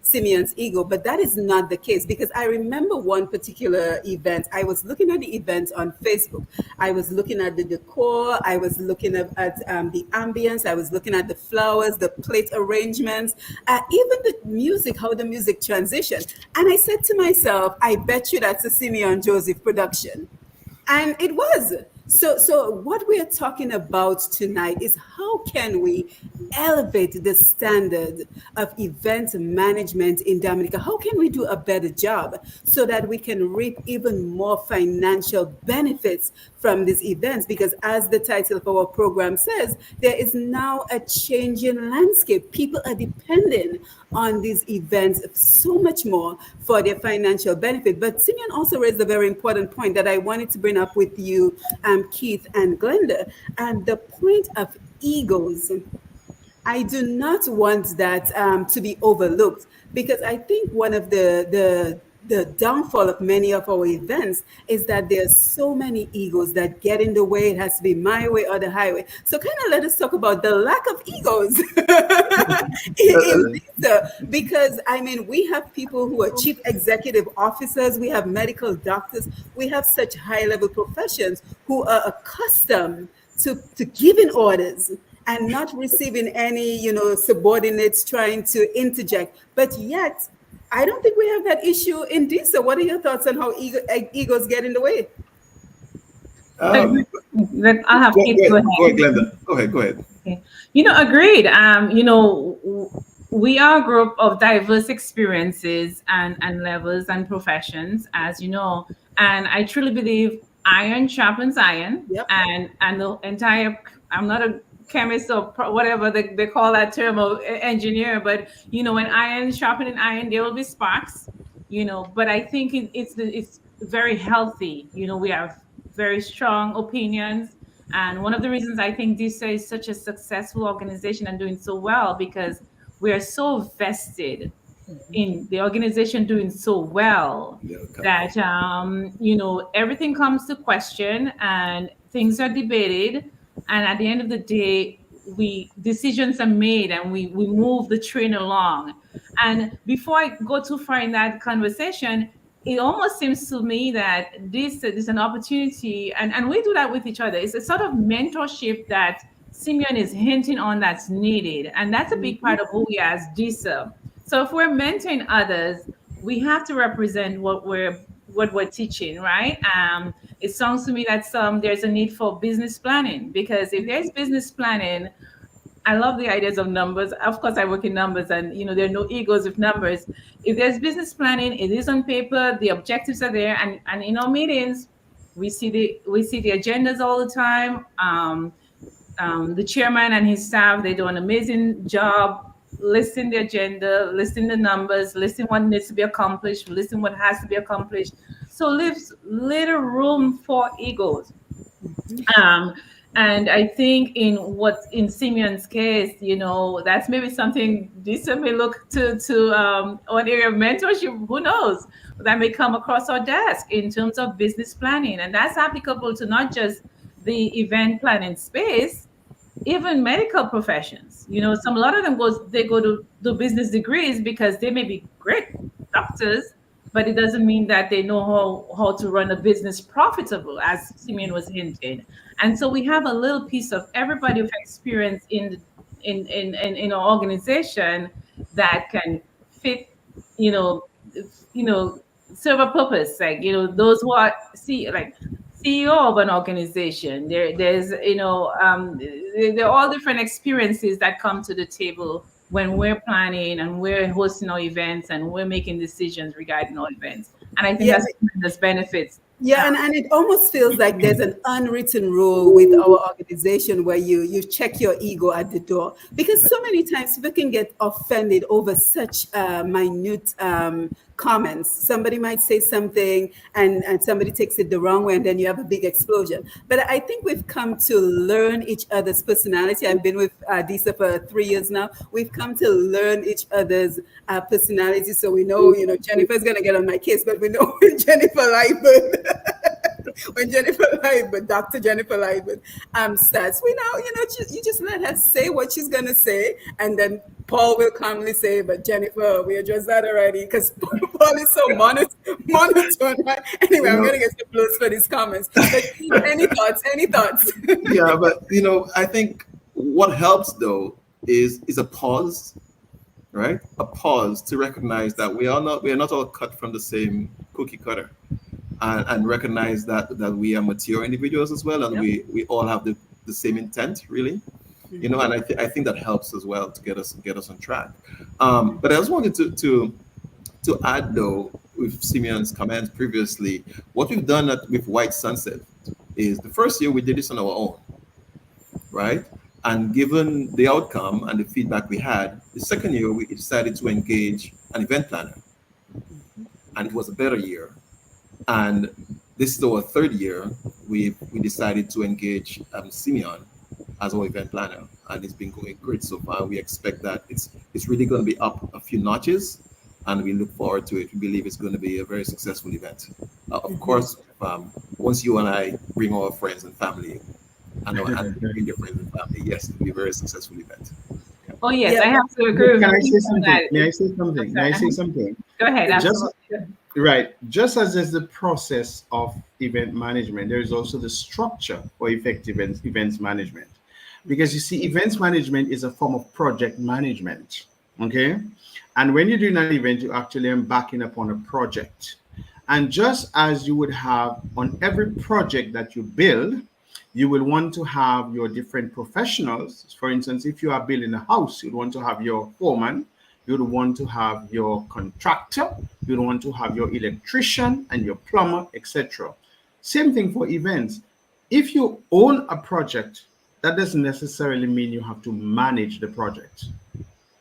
Simeon's ego, but that is not the case, because I remember one particular event. I was looking at the event on Facebook. I was looking at the decor. I was looking at the ambience. I was looking at the flowers, the plate arrangements, even the music, how the music transitioned. And I said to myself, I bet you that's a Simeon Joseph production. And it was. So what we are talking about tonight is how can we elevate the standard of event management in Dominica? How can we do a better job so that we can reap even more financial benefits from these events? Because as the title of our program says, there is now a changing landscape. People are depending on these events so much more for their financial benefit. But Simeon also raised a very important point that I wanted to bring up with you, Keith and Glenda, and the point of egos. I do not want that to be overlooked, because I think one of the downfall of many of our events is that there's so many egos that get in the way. It has to be my way or the highway. So kind of let us talk about the lack of egos in this, because I mean, we have people who are chief executive officers, we have medical doctors, we have such high level professions who are accustomed to giving orders and not receiving any, subordinates trying to interject. But yet, I don't think we have that issue in DISA. What are your thoughts on how egos get in the way? I'll have Kate Go ahead, Glenda. Go ahead. Okay. Agreed. We are a group of diverse experiences and levels and professions, as you know, and I truly believe iron sharpens iron. Yep. And the entire, I'm not a chemist or whatever they call that term, of engineer, but when iron sharpening iron, there will be sparks, but I think it's very healthy. We have very strong opinions, and one of the reasons I think DISA is such a successful organization and doing so well, because we are so vested in the organization doing so well that everything comes to question and things are debated, and at the end of the day decisions are made and we move the train along. And before I go too far in that conversation, it almost seems to me that this is an opportunity, and we do that with each other. It's a sort of mentorship that Simeon is hinting on that's needed, and that's a big part of who we are as DISA. So if we're mentoring others, we have to represent what we're teaching, right? It sounds to me that there's a need for business planning, because if there's business planning, I love the ideas of numbers. Of course, I work in numbers, and there are no egos with numbers. If there's business planning, it is on paper, the objectives are there, and in our meetings, we see the agendas all the time. The chairman and his staff, they do an amazing job listing the agenda, listing the numbers, listing what needs to be accomplished, listing what has to be accomplished. So leaves little room for egos. And I think in Simeon's case, that's maybe something DISA may look to an area of mentorship. Who knows? That may come across our desk in terms of business planning, and that's applicable to not just the event planning space, even medical professions. A lot of them go to do business degrees because they may be great doctors, but it doesn't mean that they know how to run a business profitable, as Simeon was hinting. And so we have a little piece of everybody with experience in our organization that can fit, serve a purpose. Like, those who are CEO of an organization, there's there are all different experiences that come to the table when we're planning and we're hosting our events and we're making decisions regarding our events. And I think that's tremendous benefits. Yeah, and it almost feels like there's an unwritten rule with our organization where you check your ego at the door, because so many times people can get offended over such minute comments. Somebody might say something and somebody takes it the wrong way, and then you have a big explosion. But I think we've come to learn each other's personality. I've been with Disa for 3 years now. We've come to learn each other's personality. So we know, Jennifer's going to get on my case, but we know when Jennifer Lightburn, Dr. Jennifer Lightburn starts, we know, you just let her say what she's going to say, and then Paul will calmly say, but Jennifer, we addressed that already, because Paul is so monotone, right? Anyway, I'm going to get some blows for these comments. But any thoughts? Yeah, but I think what helps though is a pause, right? A pause to recognize that we are not all cut from the same cookie cutter, and recognize that we are mature individuals as well, and we all have the same intent, really. And I think that helps as well to get us on track. But I just wanted to add though, with Simeon's comments previously, what we've done with White Sunset is the first year we did this on our own, right? And given the outcome and the feedback we had, the second year we decided to engage an event planner, and it was a better year. And this is our third year. We decided to engage Simeon as our event planner, and it's been going great so far. We expect that it's really going to be up a few notches, and we look forward to it. We believe it's going to be a very successful event. Of course, once you and I bring our friends and family, and bring your friends and family, yes, it'll be a very successful event. Oh yes, I have to agree. Can I say something? May I say something? Go ahead. Right. Just as there's the process of event management, there is also the structure for effective events management. Because you see, events management is a form of project management. Okay. And when you're doing an event, you're actually embarking upon a project. And just as you would have on every project that you build, you will want to have your different professionals. For instance, if you are building a house, you'd want to have your foreman, you'd want to have your contractor, you'd want to have your electrician and your plumber, etc. Same thing for events. If you own a project, that doesn't necessarily mean you have to manage the project.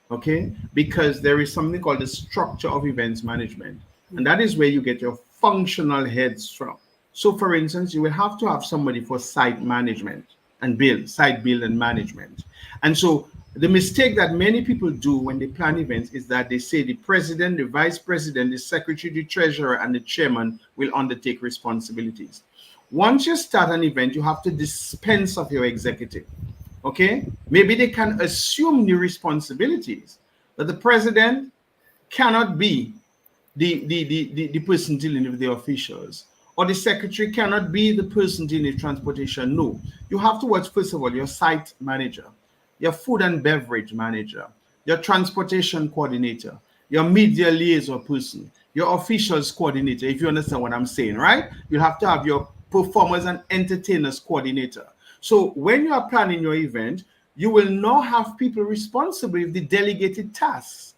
Okay? Because there is something called the structure of events management. And that is where you get your functional heads from. So for instance, you will have to have somebody for site management and site build and management. And so the mistake that many people do when they plan events is that they say the president, the vice president, the secretary, the treasurer, and the chairman will undertake responsibilities. Once you start an event, you have to dispense of your executive. Okay? Maybe they can assume new responsibilities, but the president cannot be the person dealing with the officials, or the secretary cannot be the person dealing with transportation. No, you have to watch, first of all, your site manager, your food and beverage manager, your transportation coordinator, your media liaison person, your officials coordinator, if you understand what I'm saying, right? You have to have your performers and entertainers coordinator. So when you are planning your event, you will now have people responsible with the delegated tasks.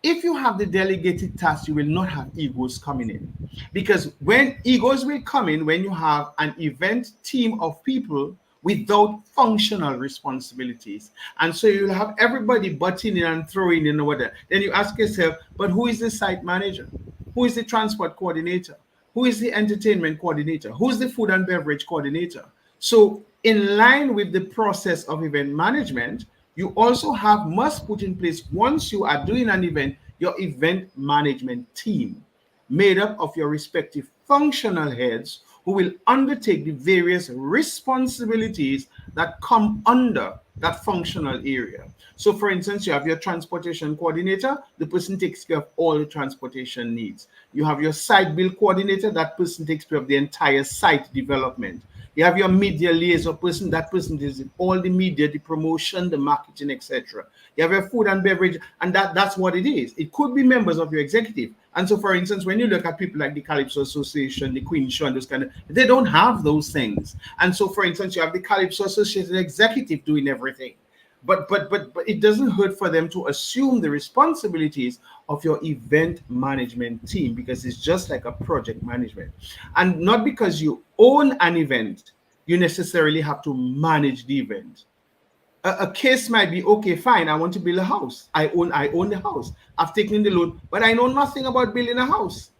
If you have the delegated tasks, you will not have egos coming in. Because when egos will come in, when you have an event team of people without functional responsibilities. And so you'll have everybody butting in and throwing in over there. Then you ask yourself, but who is the site manager? Who is the transport coordinator? Who is the entertainment coordinator? Who's the food and beverage coordinator? So in line with the process of event management, you also must put in place, once you are doing an event, your event management team made up of your respective functional heads who will undertake the various responsibilities that come under that functional area. So for instance, you have your transportation coordinator, the person takes care of all the transportation needs. You have your site build coordinator, that person takes care of the entire site development. You have your media liaison person, that person does all the media, the promotion, the marketing, etc. You have your food and beverage, and that's what it is. It could be members of your executive. And so, for instance, when you look at people like the Calypso Association, the Queen Show, and those they don't have those things. And so, for instance, you have the Calypso Association executive doing everything. But it doesn't hurt for them to assume the responsibilities of your event management team, because it's just like a project management. And not because you own an event, you necessarily have to manage the event. a case might be, okay, fine, I want to build a house. I own the house. I've taken the loan, but I know nothing about building a house.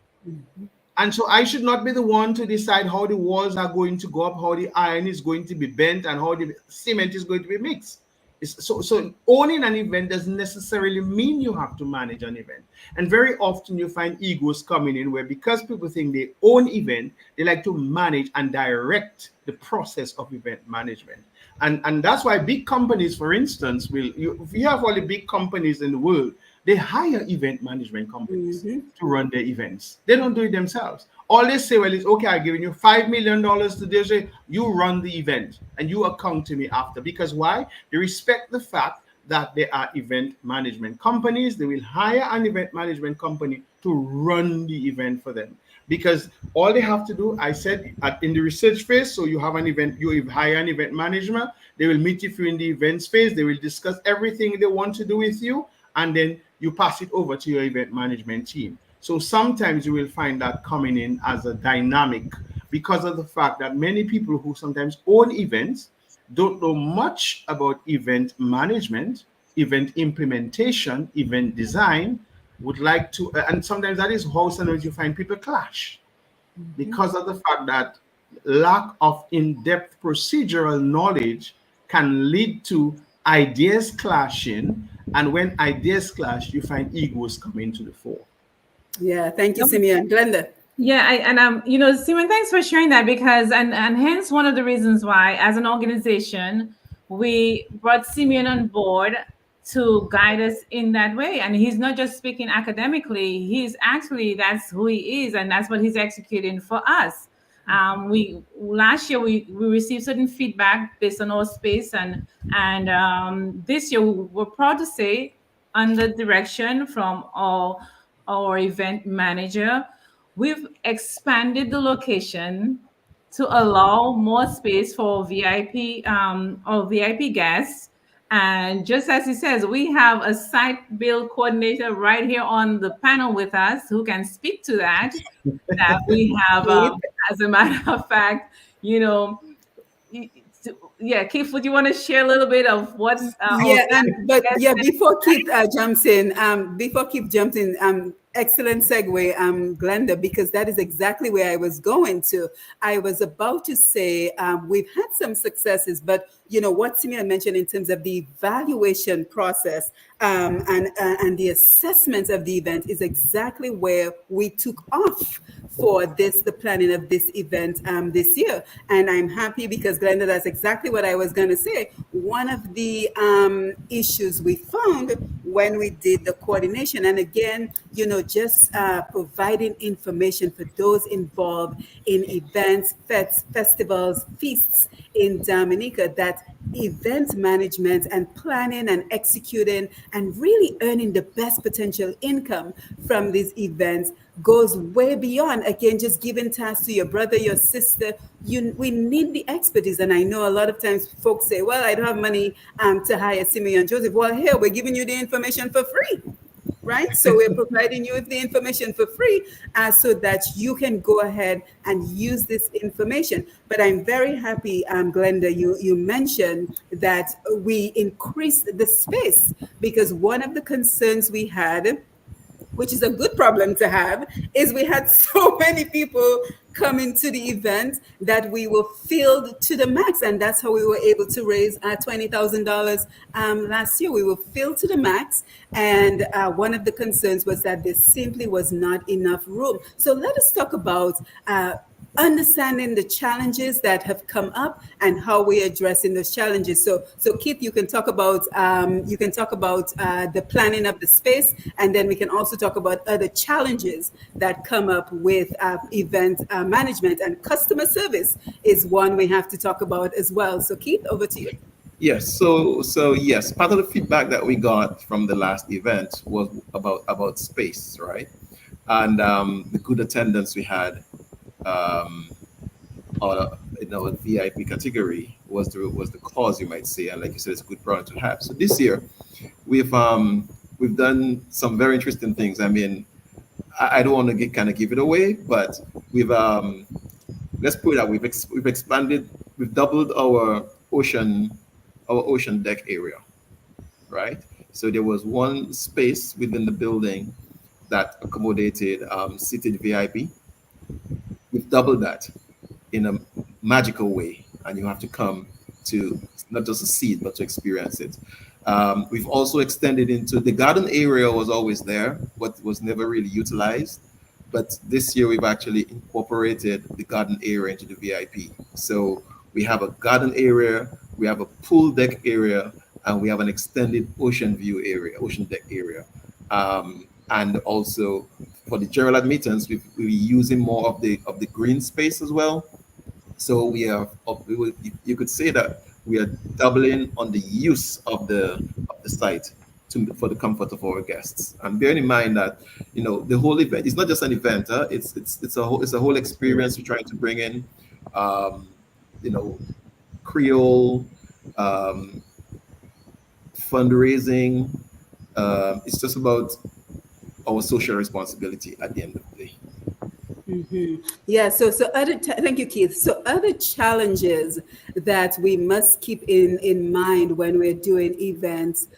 And so I should not be the one to decide how the walls are going to go up, how the iron is going to be bent, and how the cement is going to be mixed. So owning an event doesn't necessarily mean you have to manage an event. And very often you find egos coming in where, because people think they own event, they like to manage and direct the process of event management. And that's why big companies, for instance, if you have all the big companies in the world, they hire event management companies to run their events. They don't do it themselves. All they say, well, is, okay, I've given you $5 million today. Say, you run the event and you account to me after. Because why? They respect the fact that they are event management companies. They will hire an event management company to run the event for them. Because all they have to do, I said, in the research phase, so you have an event, you hire an event manager. They will meet you in the events phase. They will discuss everything they want to do with you. And then you pass it over to your event management team. So sometimes you will find that coming in as a dynamic, because of the fact that many people who sometimes own events don't know much about event management, event implementation, event design, would like to, and sometimes that is how sometimes you find people clash, because of the fact that lack of in-depth procedural knowledge can lead to ideas clashing. And when ideas clash, you find egos come into the fore. Yeah, thank you, Simeon. Glenda. Yeah, Simon, thanks for sharing that, because and hence one of the reasons why, as an organization, we brought Simeon on board to guide us in that way. And he's not just speaking academically; he's actually, that's who he is, and that's what he's executing for us. We last year we received certain feedback based on our space, and this year we're proud to say, under direction from our event manager, we've expanded the location to allow more space for VIP or VIP guests. And just as he says, we have a site build coordinator right here on the panel with us who can speak to that. That we have, as a matter of fact, yeah, Keith, would you want to share a little bit of what? Before Keith jumps in, excellent segue, Glenda, because that is exactly where I was going to. I was about to say we've had some successes, but what Simeon mentioned in terms of the evaluation process and the assessment of the event is exactly where we took off for the planning of this event this year. And I'm happy because, Glenda, that's exactly what I was going to say. One of the issues we found when we did the coordination, and again, just providing information for those involved in events, festivals, feasts in Dominica, that event management and planning and executing and really earning the best potential income from these events goes way beyond, again, just giving tasks to your brother, your sister. We need the expertise. And I know a lot of times folks say, well, I don't have money to hire Simeon Joseph. Well, here, we're giving you the information for free. Right? So we're providing you with the information for free so that you can go ahead and use this information. But I'm very happy, Glenda, you mentioned that we increased the space, because one of the concerns we had, which is a good problem to have, is we had so many people coming to the event that we were filled to the max. And that's how we were able to raise $20,000 last year. We were filled to the max. And one of the concerns was that there simply was not enough room. So let us talk about understanding the challenges that have come up and how we're addressing those challenges. So Keith, you can talk about the planning of the space, and then we can also talk about other challenges that come up with event management, and customer service is one we have to talk about as well. So Keith, over to you. Yes. So yes, part of the feedback that we got from the last event was about space, right? And the good attendance we had in our VIP category was the cause, you might say, and like you said, it's a good product to have. So this year, we've done some very interesting things. I mean, I don't want to give it away, but we've let's put it out. We've expanded. We've doubled our ocean our ocean deck area, right? So there was one space within the building that accommodated seated VIP. We've doubled that in a magical way, and you have to come to not just to see it but to experience it. We've also extended into the garden area was always there, but was never really utilized. But this year we've actually incorporated the garden area into the VIP. So we have a garden area, we have a pool deck area, and we have an extended ocean view area, ocean deck area. And also for the general admittance, we're using more of the green space as well. So we are, you could say that we are doubling on the use of the site for the comfort of our guests. And bearing in mind that the whole event is not just an event. It's a whole experience. We're trying to bring in, um, you know, Creole fundraising. It's just about our social responsibility at the end of the day. Yeah, so thank you, Keith. So other challenges that we must keep in mind when we're doing events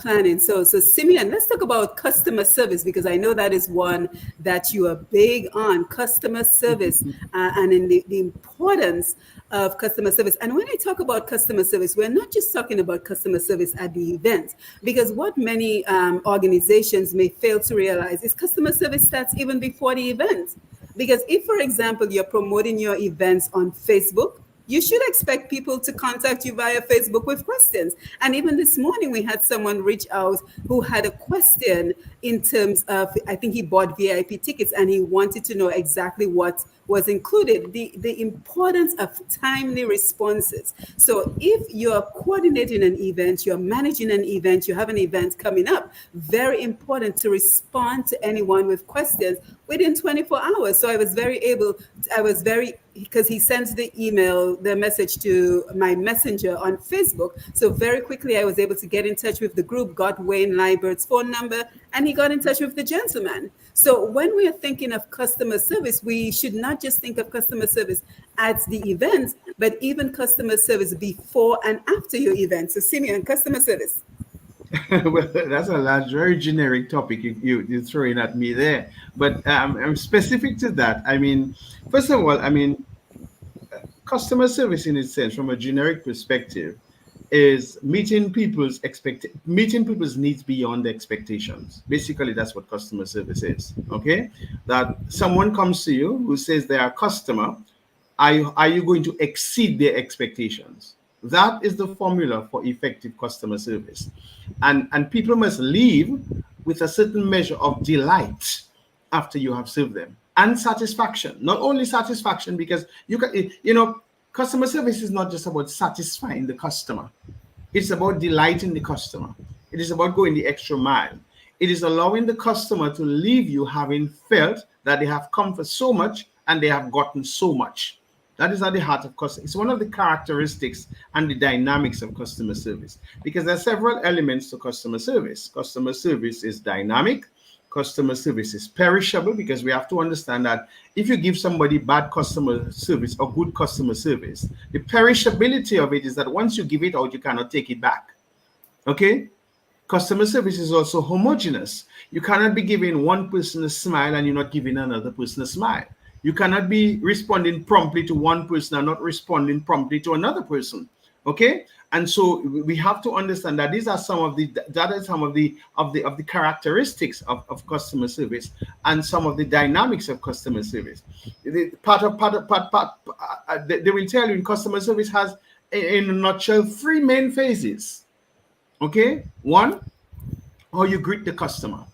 planning. So Simeon, let's talk about customer service, because I know that is one that you are big on, customer service, and in the importance of customer service. And when I talk about customer service, we're not just talking about customer service at the event, because what many organizations may fail to realize is customer service starts even before the event. Because if, for example, you're promoting your events on Facebook, you should expect people to contact you via Facebook with questions. And even this morning, we had someone reach out who had a question in terms of, I think he bought VIP tickets and he wanted to know exactly what was included, the importance of timely responses. So if you're coordinating an event, you're managing an event, you have an event coming up, very important to respond to anyone with questions within 24 hours. So I was very, because he sends the message to my messenger on Facebook. So very quickly, I was able to get in touch with the group, got Wayne Leibert's phone number, and he got in touch with the gentleman. So when we are thinking of customer service, we should not just think of customer service at the event, but even customer service before and after your event. So Simeon, customer service. Well, that's a large, very generic topic you're throwing at me there. But I'm specific to that. I mean, first of all, I mean, customer service in its sense, from a generic perspective, is meeting people's needs beyond their expectations. Basically, that's what customer service is. Okay, that someone comes to you who says they are a customer. Are you going to exceed their expectations? That is the formula for effective customer service. And people must leave with a certain measure of delight after you have served them, and satisfaction. Not only satisfaction, because customer service is not just about satisfying the customer. It's about delighting the customer. It is about going the extra mile. It is allowing the customer to leave you having felt that they have come for so much and they have gotten so much. That is at the heart of customer. It's one of the characteristics and the dynamics of customer service, because there are several elements to customer service. Customer service is dynamic. Customer service is perishable, because we have to understand that if you give somebody bad customer service or good customer service, the perishability of it is that once you give it out, you cannot take it back. Okay? Customer service is also homogeneous. You cannot be giving one person a smile and you're not giving another person a smile. You cannot be responding promptly to one person and not responding promptly to another person. Okay, and so we have to understand that these are some of the characteristics of customer service and some of the dynamics of customer service. They will tell you in customer service has, in a nutshell, three main phases. Okay, one, how you greet the customer.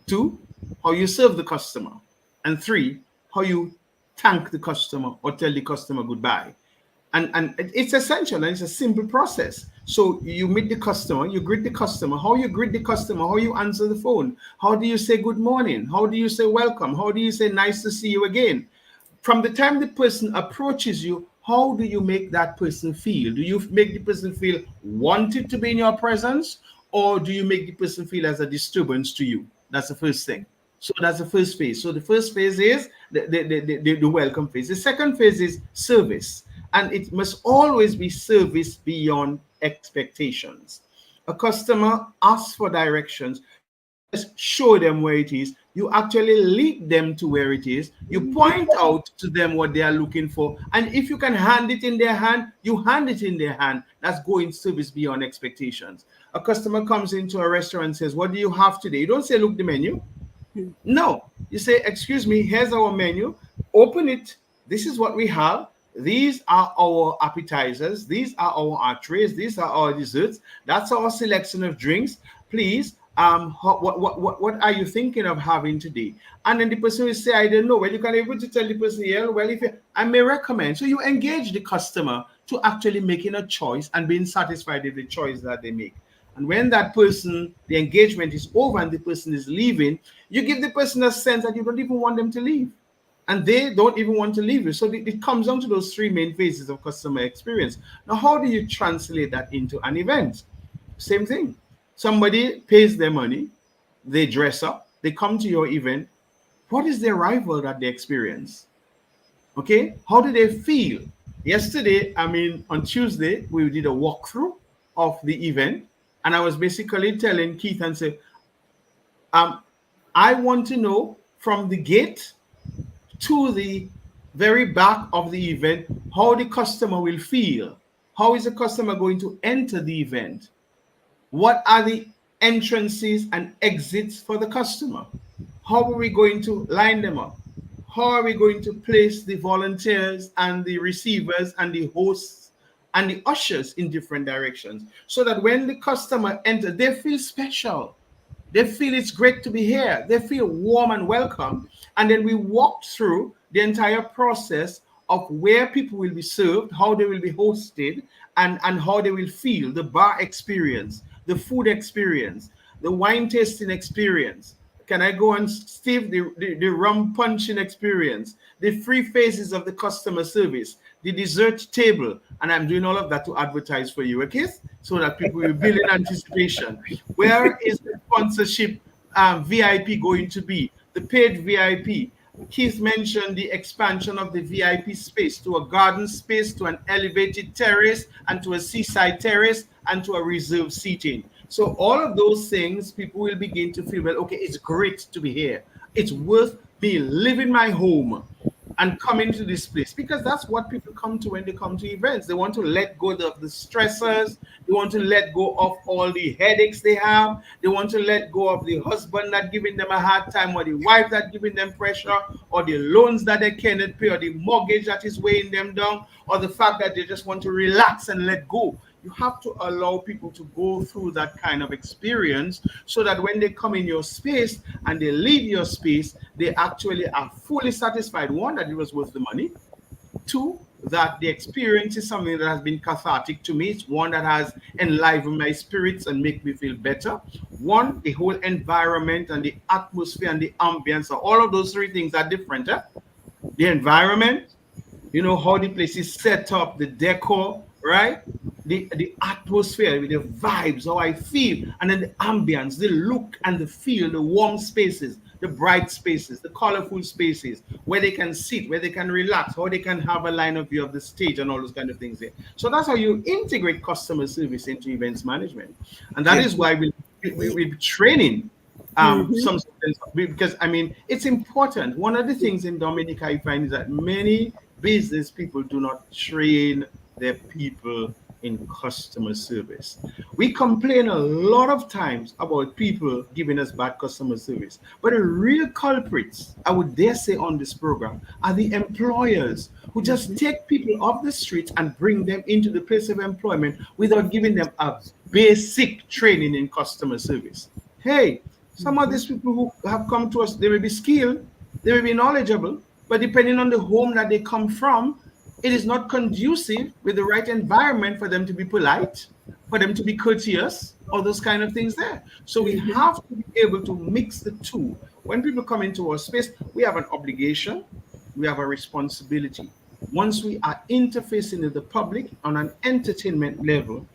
Two, how you serve the customer. And three, how you thank the customer or tell the customer goodbye. And it's essential, and it's a simple process. So you meet the customer, you greet the customer. How you greet the customer, how you answer the phone, how do you say good morning, how do you say welcome, how do you say nice to see you again. From the time the person approaches you, how do you make that person feel? Do you make the person feel wanted to be in your presence, or do you make the person feel as a disturbance to you? That's the first thing. So that's the first phase. So the first phase is the welcome phase. The second phase is service. And it must always be service beyond expectations. A customer asks for directions. You don't just show them where it is. You actually lead them to where it is. You point out to them what they are looking for. And if you can hand it in their hand, you hand it in their hand. That's going service beyond expectations. A customer comes into a restaurant and says, "What do you have today?" You don't say, "Look the menu." No, you say, "Excuse me, here's our menu. Open it. This is what we have. These are our appetizers. These are our entrees. These are our desserts. That's our selection of drinks. Please, what are you thinking of having today?" And then the person will say, "I don't know." Well, you can able to tell the person, "Yeah, well, if you, I may recommend." So you engage the customer to actually making a choice and being satisfied with the choice that they make. And when that person, the engagement is over and the person is leaving, you give the person a sense that you don't even want them to leave. And they don't even want to leave you. So it comes down to those three main phases of customer experience. Now, how do you translate that into an event? Same thing. Somebody pays their money, they dress up, they come to your event. What is the arrival that they experience? Okay, how do they feel? Yesterday, on Tuesday, we did a walkthrough of the event, and I was basically telling Keith and say, I want to know from the gate to the very back of the event how the customer will feel. How is the customer going to enter the event? What are the entrances and exits for the customer? How are we going to line them up? How are we going to place the volunteers and the receivers and the hosts and the ushers in different directions so that when the customer enters, they feel special. They feel it's great to be here. They feel warm and welcome. And then we walk through the entire process of where people will be served, how they will be hosted, and how they will feel, the bar experience, the food experience, the wine tasting experience. Can I go on, Steve? The rum punching experience, the free phases of the customer service, the dessert table. And I'm doing all of that to advertise for you, okay? So that people will build in anticipation. Where is the sponsorship VIP going to be? The paid VIP. Keith mentioned the expansion of the VIP space to a garden space, to an elevated terrace, and to a seaside terrace, and to a reserved seating. So all of those things, people will begin to feel, well, okay, it's great to be here. It's worth me leaving my home and coming to this place, because that's what people come to when they come to events. They want to let go of the stressors. They want to let go of all the headaches they have. They want to let go of the husband that giving them a hard time, or the wife that giving them pressure, or the loans that they cannot pay, or the mortgage that is weighing them down, or the fact that they just want to relax and let go. You have to allow people to go through that kind of experience so that when they come in your space and they leave your space, they actually are fully satisfied. One, that it was worth the money. Two, that the experience is something that has been cathartic to me. It's one that has enlivened my spirits and make me feel better. One, the whole environment and the atmosphere and the ambience. So all of those three things are different. The environment, how the place is set up, the decor, right? The atmosphere, the vibes, how I feel, and then the ambience, the look and the feel, the warm spaces, the bright spaces, the colorful spaces, where they can sit, where they can relax, how they can have a line of view of the stage and all those kind of things there. So that's how you integrate customer service into events management. And that is why we'll be training some students, because it's important. One of the things in Dominica I find is that many business people do not train their people in customer service. We complain a lot of times about people giving us bad customer service, but the real culprits, I would dare say on this program, are the employers who just take people off the street and bring them into the place of employment without giving them a basic training in customer service. Hey, some of these people who have come to us, they may be skilled, they may be knowledgeable, but depending on the home that they come from, it is not conducive with the right environment for them to be polite, for them to be courteous, all those kind of things there. So we have to be able to mix the two. When people come into our space, we have an obligation, we have a responsibility. Once we are interfacing with the public on an entertainment level,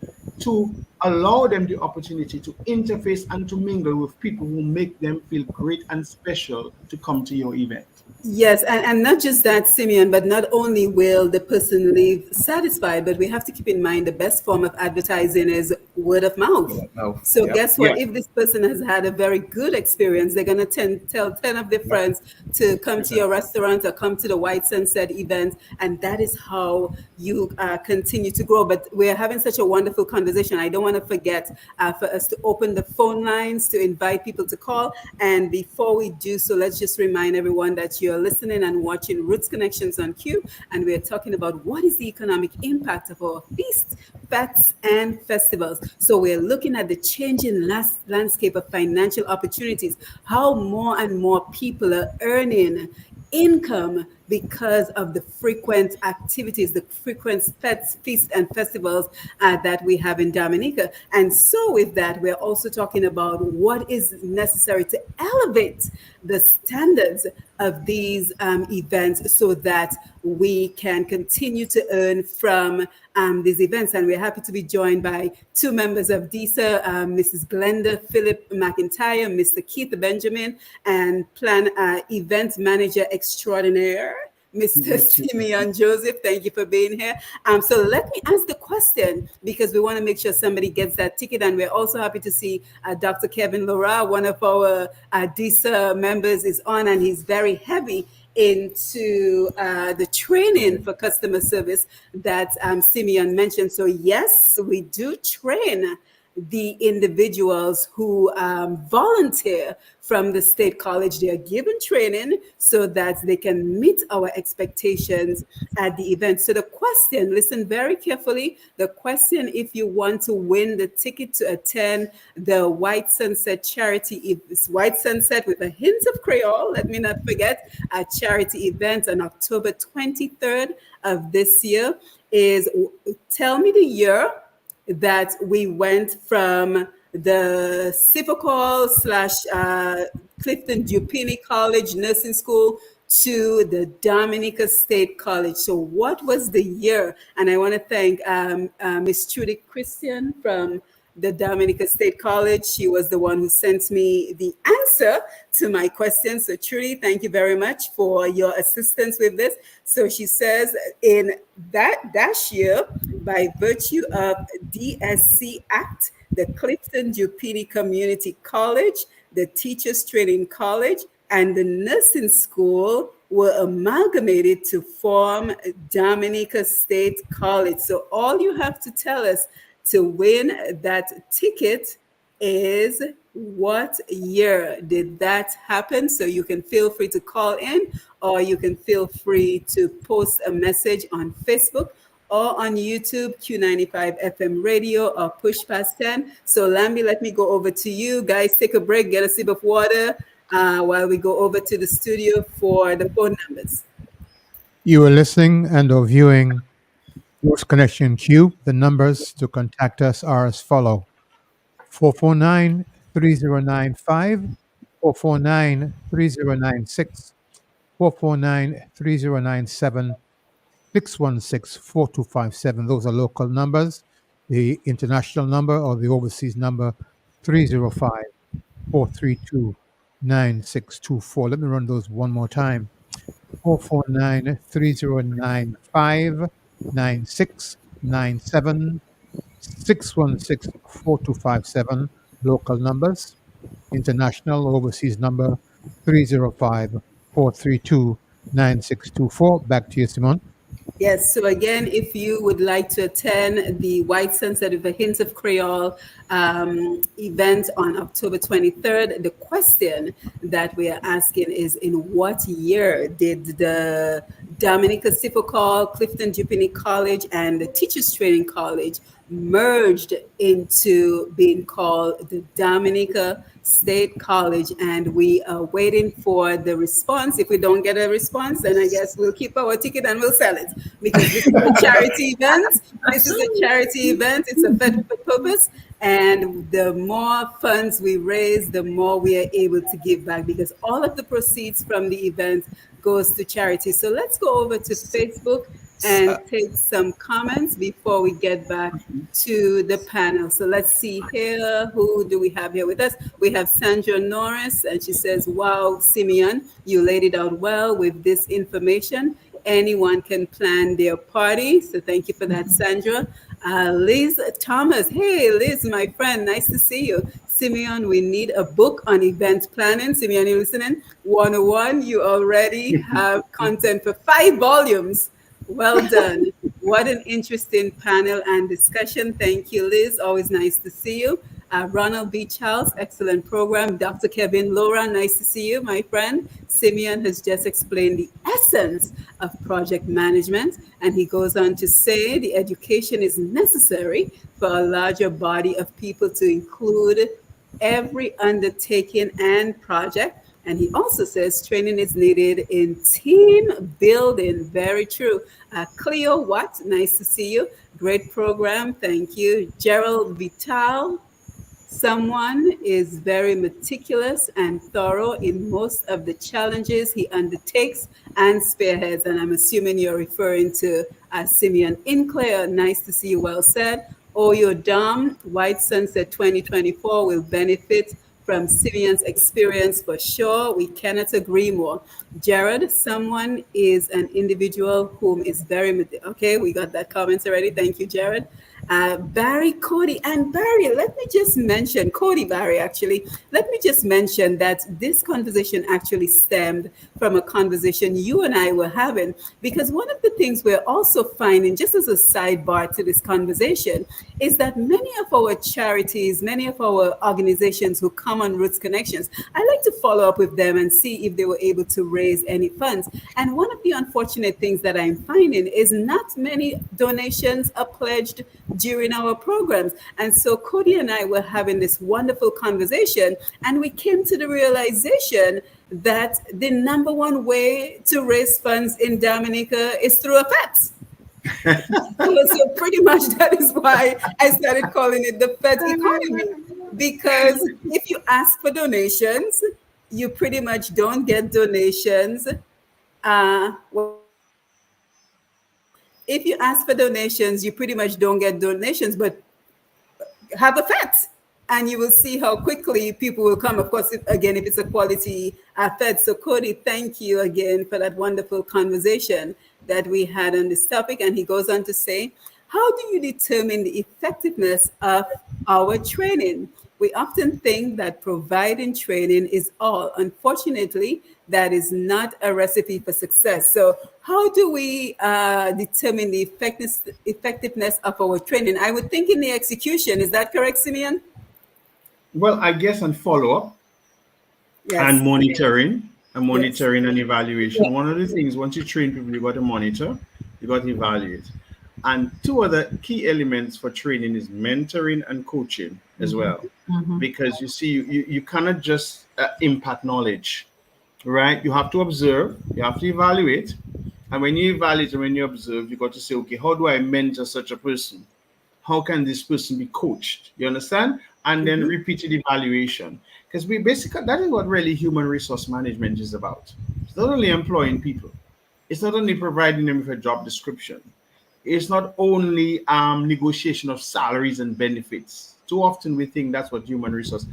to allow them the opportunity to interface and to mingle with people who make them feel great and special to come to your event. Yes, and not just that, Simeon, but not only will the person leave satisfied, but we have to keep in mind the best form of advertising is word of mouth. No. So Yep. guess what? Yeah. If this person has had a very good experience, they're going to tell 10 of their Yeah. friends to come to your Exactly. restaurant or come to the White Sunset event. And that is how you continue to grow. But we're having such a wonderful conversation. I don't want to forget for us to open the phone lines to invite people to call. And before we do so, let's just remind everyone that you're listening and watching Roots Connections on Q. And we're talking about what is the economic impact of our feasts, fats, and festivals. So we're looking at the changing landscape of financial opportunities, how more and more people are earning income because of the frequent activities, the frequent feasts and festivals that we have in Dominica. And so, with that, we're also talking about what is necessary to elevate the standards of these events so that we can continue to earn from these events. And we're happy to be joined by two members of DISA, Mrs. Glenda Philip McIntyre, Mr. Keith Benjamin, and Plan Event Manager Extraordinaire, Mr. Simeon Joseph. Thank you for being here. So let me ask the question because we want to make sure somebody gets that ticket. And we're also happy to see Dr. Kevin Laura, one of our DISA members, is on, and he's very heavy into the training for customer service that Simeon mentioned. So yes, we do train the individuals who volunteer from the state college. They are given training so that they can meet our expectations at the event. So the question, listen very carefully, the question, if you want to win the ticket to attend the White Sunset charity, it's White Sunset with a hint of Creole, let me not forget, a charity event on October 23rd of this year, is tell me the year that we went from the Civicol slash Clifton Dupini College Nursing School to the Dominica State College. So what was the year? And I want to thank Miss Trudy Christian from the Dominica State College. She was the one who sent me the answer to my question. So Trudy, thank you very much for your assistance with this. So she says in that dash year, by virtue of DSC Act, the Clifton Dupini Community College, the Teachers Training College, and the nursing school were amalgamated to form Dominica State College. So all you have to tell us to win that ticket is what year did that happen? So you can feel free to call in, or you can feel free to post a message on Facebook or on YouTube, Q95 FM radio, or Push Past 10. So Lambi, let me go over to you. Guys, take a break, get a sip of water while we go over to the studio for the phone numbers. You are listening and or viewing Roots Connection Q. The numbers to contact us are as follow: 449-3095, 449-3096, 449-3097, 616-4257. Those are local numbers. The international number or the overseas number, 305-432-9624. Let me run those one more time. 449-3095-9697, 616-4257. Local numbers. International overseas number, 305-432-9624. Back to you, Simon. Yes, so again, if you would like to attend the White Sunset with a Hint of Creole event on October 23rd, the question that we are asking is, in what year did the Dominica Civicol, Clifton Dupini College, and the Teachers Training College merged into being called the Dominica State College? And we are waiting for the response. If we don't get a response, then I guess we'll keep our ticket and we'll sell it, because this is a charity event. This is a charity event. It's a fit for purpose. And the more funds we raise, the more we are able to give back, because all of the proceeds from the event goes to charity. So let's go over to Facebook and take some comments before we get back to the panel. So let's see here. Who do we have here with us? We have Sandra Norris, and she says, wow, Simeon, you laid it out well with this information. Anyone can plan their party. So thank you for that, Sandra. Liz Thomas. Hey, Liz, my friend, nice to see you. Simeon, we need a book on event planning. Simeon, you listening? 101, you already have content for 5 volumes. Well done. What an interesting panel and discussion. Thank you, Liz. Always nice to see you. Ronald B. Charles, excellent program. Dr. Kevin Laura, nice to see you, my friend. Simeon has just explained the essence of project management, and he goes on to say the education is necessary for a larger body of people to include every undertaking and project. And he also says training is needed in team building. Very true. Cleo Watt, nice to see you. Great program. Thank you. Gerald Vital, someone is very meticulous and thorough in most of the challenges he undertakes and spearheads. And I'm assuming you're referring to Simeon Inclair. Nice to see you. Well said. Oyo Dom, White Sunset 2024 will benefit from Simeon's experience for sure. We cannot agree more. Jared, someone is an individual whom is very, okay, we got that comment already. Thank you, Jared. Barry, Cody, and Barry, let me just mention, Cody, Barry, actually, let me just mention that this conversation actually stemmed from a conversation you and I were having, because one of the things we're also finding, just as a sidebar to this conversation, is that many of our charities, many of our organizations who come on Roots Connections, I like to follow up with them and see if they were able to raise any funds. And one of the unfortunate things that I'm finding is not many donations are pledged during our programs. And so Cody and I were having this wonderful conversation, and we came to the realization that the number one way to raise funds in Dominica is through a FET. So pretty much that is why I started calling it the FET economy, because if you ask for donations, you pretty much don't get donations. If you ask for donations, you pretty much don't get donations, but have a FET, and you will see how quickly people will come. Of course, if it's a quality FET. So Cody, thank you again for that wonderful conversation that we had on this topic. And he goes on to say, how do you determine the effectiveness of our training? We often think that providing training is all. Unfortunately, that is not a recipe for success. So how do we determine the effectiveness of our training? I would think in the execution. Is that correct, Simeon? Well, I guess on follow-up and monitoring and evaluation. Yes. One of the things, once you train people, you got to monitor, you got to evaluate. And two other key elements for training is mentoring and coaching as well. Because you see, you cannot just impart knowledge, right? You have to observe, you have to evaluate. And when you evaluate and when you observe, you got to say, okay, how do I mentor such a person? How can this person be coached? You understand? And then repeated evaluation. Because we basically, that is what really human resource management is about. It's not only employing people. It's not only providing them with a job description. It's not only negotiation of salaries and benefits. Too often we think that's what human resource.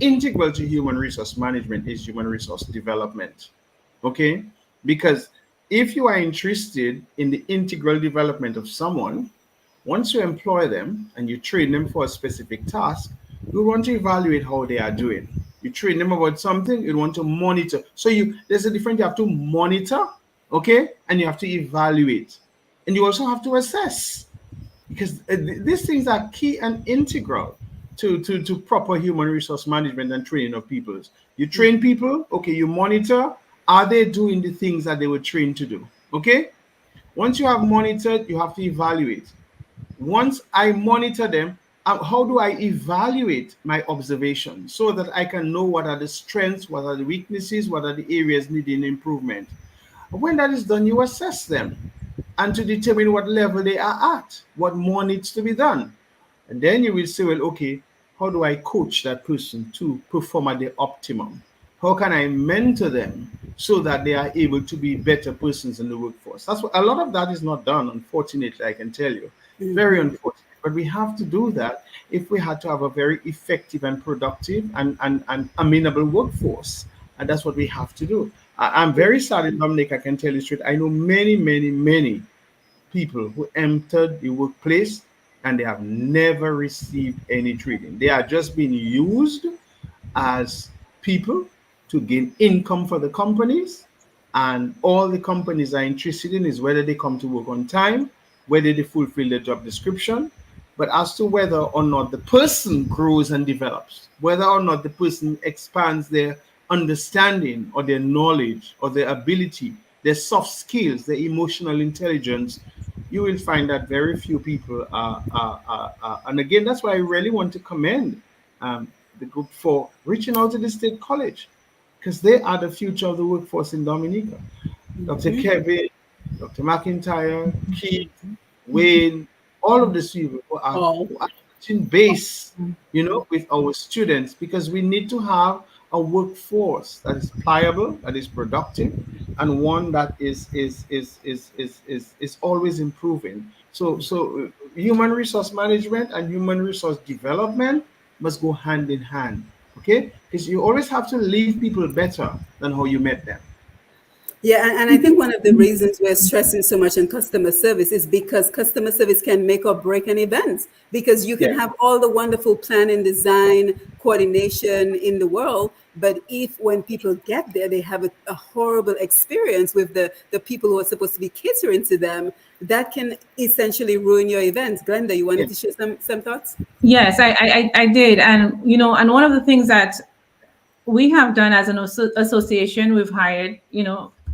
Integral to human resource management is human resource development. Okay? Because if you are interested in the integral development of someone, once you employ them and you train them for a specific task, you want to evaluate how they are doing. You train them about something, you want to monitor. So there's a difference. You have to monitor, okay? And you have to evaluate. And you also have to assess, because these things are key and integral to proper human resource management and training of people. You train people, okay, you monitor, are they doing the things that they were trained to do, okay? Once you have monitored, you have to evaluate. Once I monitor them, how do I evaluate my observations so that I can know what are the strengths, what are the weaknesses, what are the areas needing improvement? When that is done, you assess them and to determine what level they are at, what more needs to be done. And then you will say, well, okay, how do I coach that person to perform at the optimum? How can I mentor them so that they are able to be better persons in the workforce? That's what a lot of that is not done, unfortunately, I can tell you. Very Mm-hmm. unfortunate. But we have to do that if we had to have a very effective and productive and amenable workforce. And that's what we have to do. I'm very sad in Dominica, I can tell you straight. I know many, many, many people who entered the workplace and they have never received any training. They are just being used as people to gain income for the companies. And all the companies are interested in is whether they come to work on time, whether they fulfill their job description, but as to whether or not the person grows and develops, whether or not the person expands their understanding or their knowledge or their ability, their soft skills, their emotional intelligence, you will find that very few people are. And again, that's why I really want to commend um, the group for reaching out to the state college because they are the future of the workforce in Dominica. Dr. Mm-hmm. Kevin, Dr. McIntyre, Keith, Wayne, all of the people Oh. who are touching base, with our students because we need to have a workforce that is pliable, that is productive, and one that is always improving. So human resource management and human resource development must go hand in hand. Okay, because you always have to leave people better than how you met them. Yeah, and I think one of the reasons we're stressing so much on customer service is because customer service can make or break an event. Because you can Yeah. have all the wonderful planning, design, coordination in the world, but if when people get there, they have a horrible experience with the people who are supposed to be catering to them, that can essentially ruin your event. Glenda, you Yeah. wanted to share some thoughts? Yes, I did. And, and one of the things that we have done as an association, we've hired,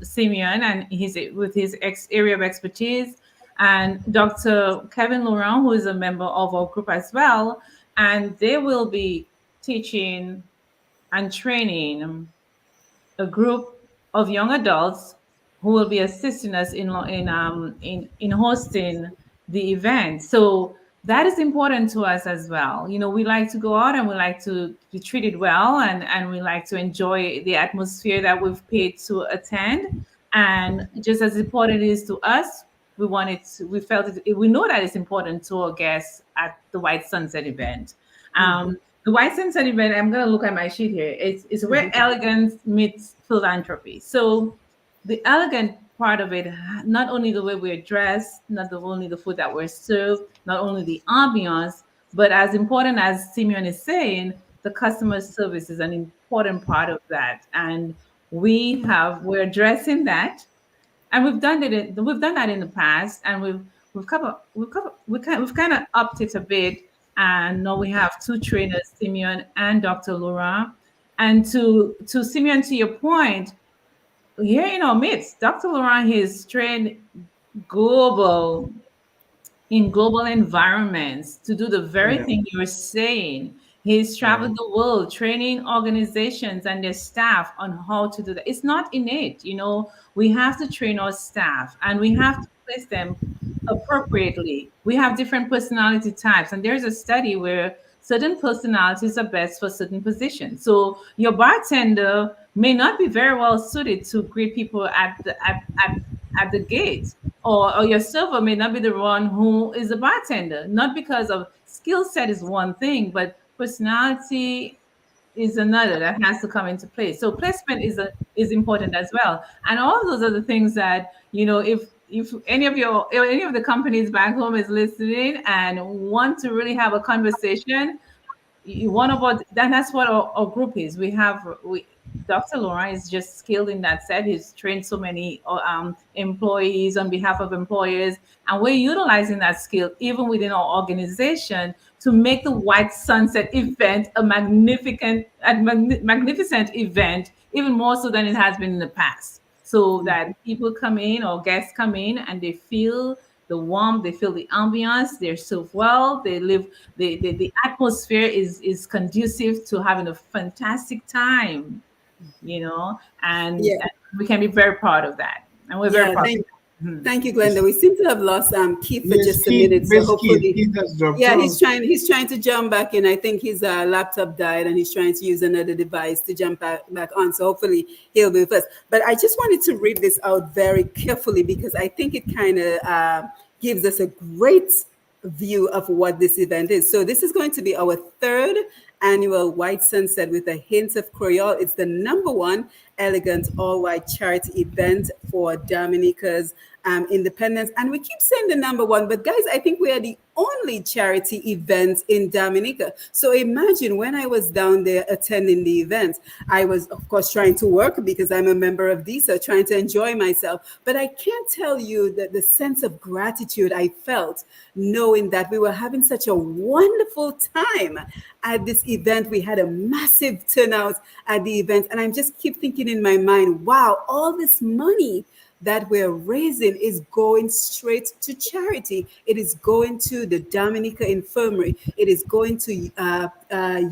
Simeon and his with his area of expertise, and Dr. Kevin Laurent, who is a member of our group as well, and they will be teaching and training a group of young adults who will be assisting us in hosting the event. So that is important to us as well. We like to go out and we like to be treated well, and we like to enjoy the atmosphere that we've paid to attend. And just as important it is to us, we felt we know that it's important to our guests at the White Sunset event. Mm-hmm. The White Sunset event, I'm going to look at my sheet here. It's where elegance meets philanthropy. So the elegant part of it, not only the way we're dressed, only the food that we're served, not only the ambiance, but as important as Simeon is saying, the customer service is an important part of that. And we're addressing that, and we've done that in the past, and we've kind of upped it a bit, and now we have two trainers, Simeon and Dr. Laura. And to Simeon, to your point, here in our midst, Dr. Laura is trained global in global environments to do the very Yeah. thing you're saying. He's Right. traveled the world training organizations and their staff on how to do that. It's not innate, we have to train our staff and we have to place them appropriately. We have different personality types, and there's a study where certain personalities are best for certain positions. So your bartender may not be very well suited to greet people at the gate, or your server may not be the one who is a bartender, not because of skill set is one thing, but personality is another that has to come into play. So placement is important as well, and all those are the things that, if any of the companies back home is listening and want to really have a conversation, one of our that's what our group is. We Dr. Laurent is just skilled in that set. He's trained so many employees on behalf of employers, and we're utilizing that skill even within our organization to make the White Sunset event a magnificent event, even more so than it has been in the past. So that people come in or guests come in and they feel the warmth, they feel the ambiance, they're served well, they live the atmosphere is conducive to having a fantastic time, and Yeah. we can be very proud of that. And we're very Yeah, proud. thank Thank you, Glenda. We seem to have lost Keith for Yes, just a Keith, minute, so Miss Keith, hopefully, Keith has dropped yeah, off. he's trying to jump back in. I think his laptop died, and he's trying to use another device to jump back on. So hopefully he'll be with us. But I just wanted to read this out very carefully because I think it kind of gives us a great view of what this event is. So this is going to be our third annual White Sunset with a hint of Creole. It's the number one elegant all-white charity event for Dominica's independence. And we keep saying the number one, but guys, I think we are the only charity event in Dominica. So imagine when I was down there attending the event, I was, of course, trying to work because I'm a member of DISA, trying to enjoy myself. But I can't tell you that the sense of gratitude I felt knowing that we were having such a wonderful time at this event. We had a massive turnout at the event. And I just keep thinking in my mind, wow, all this money that we're raising is going straight to charity. It is going to the Dominica Infirmary. It is going to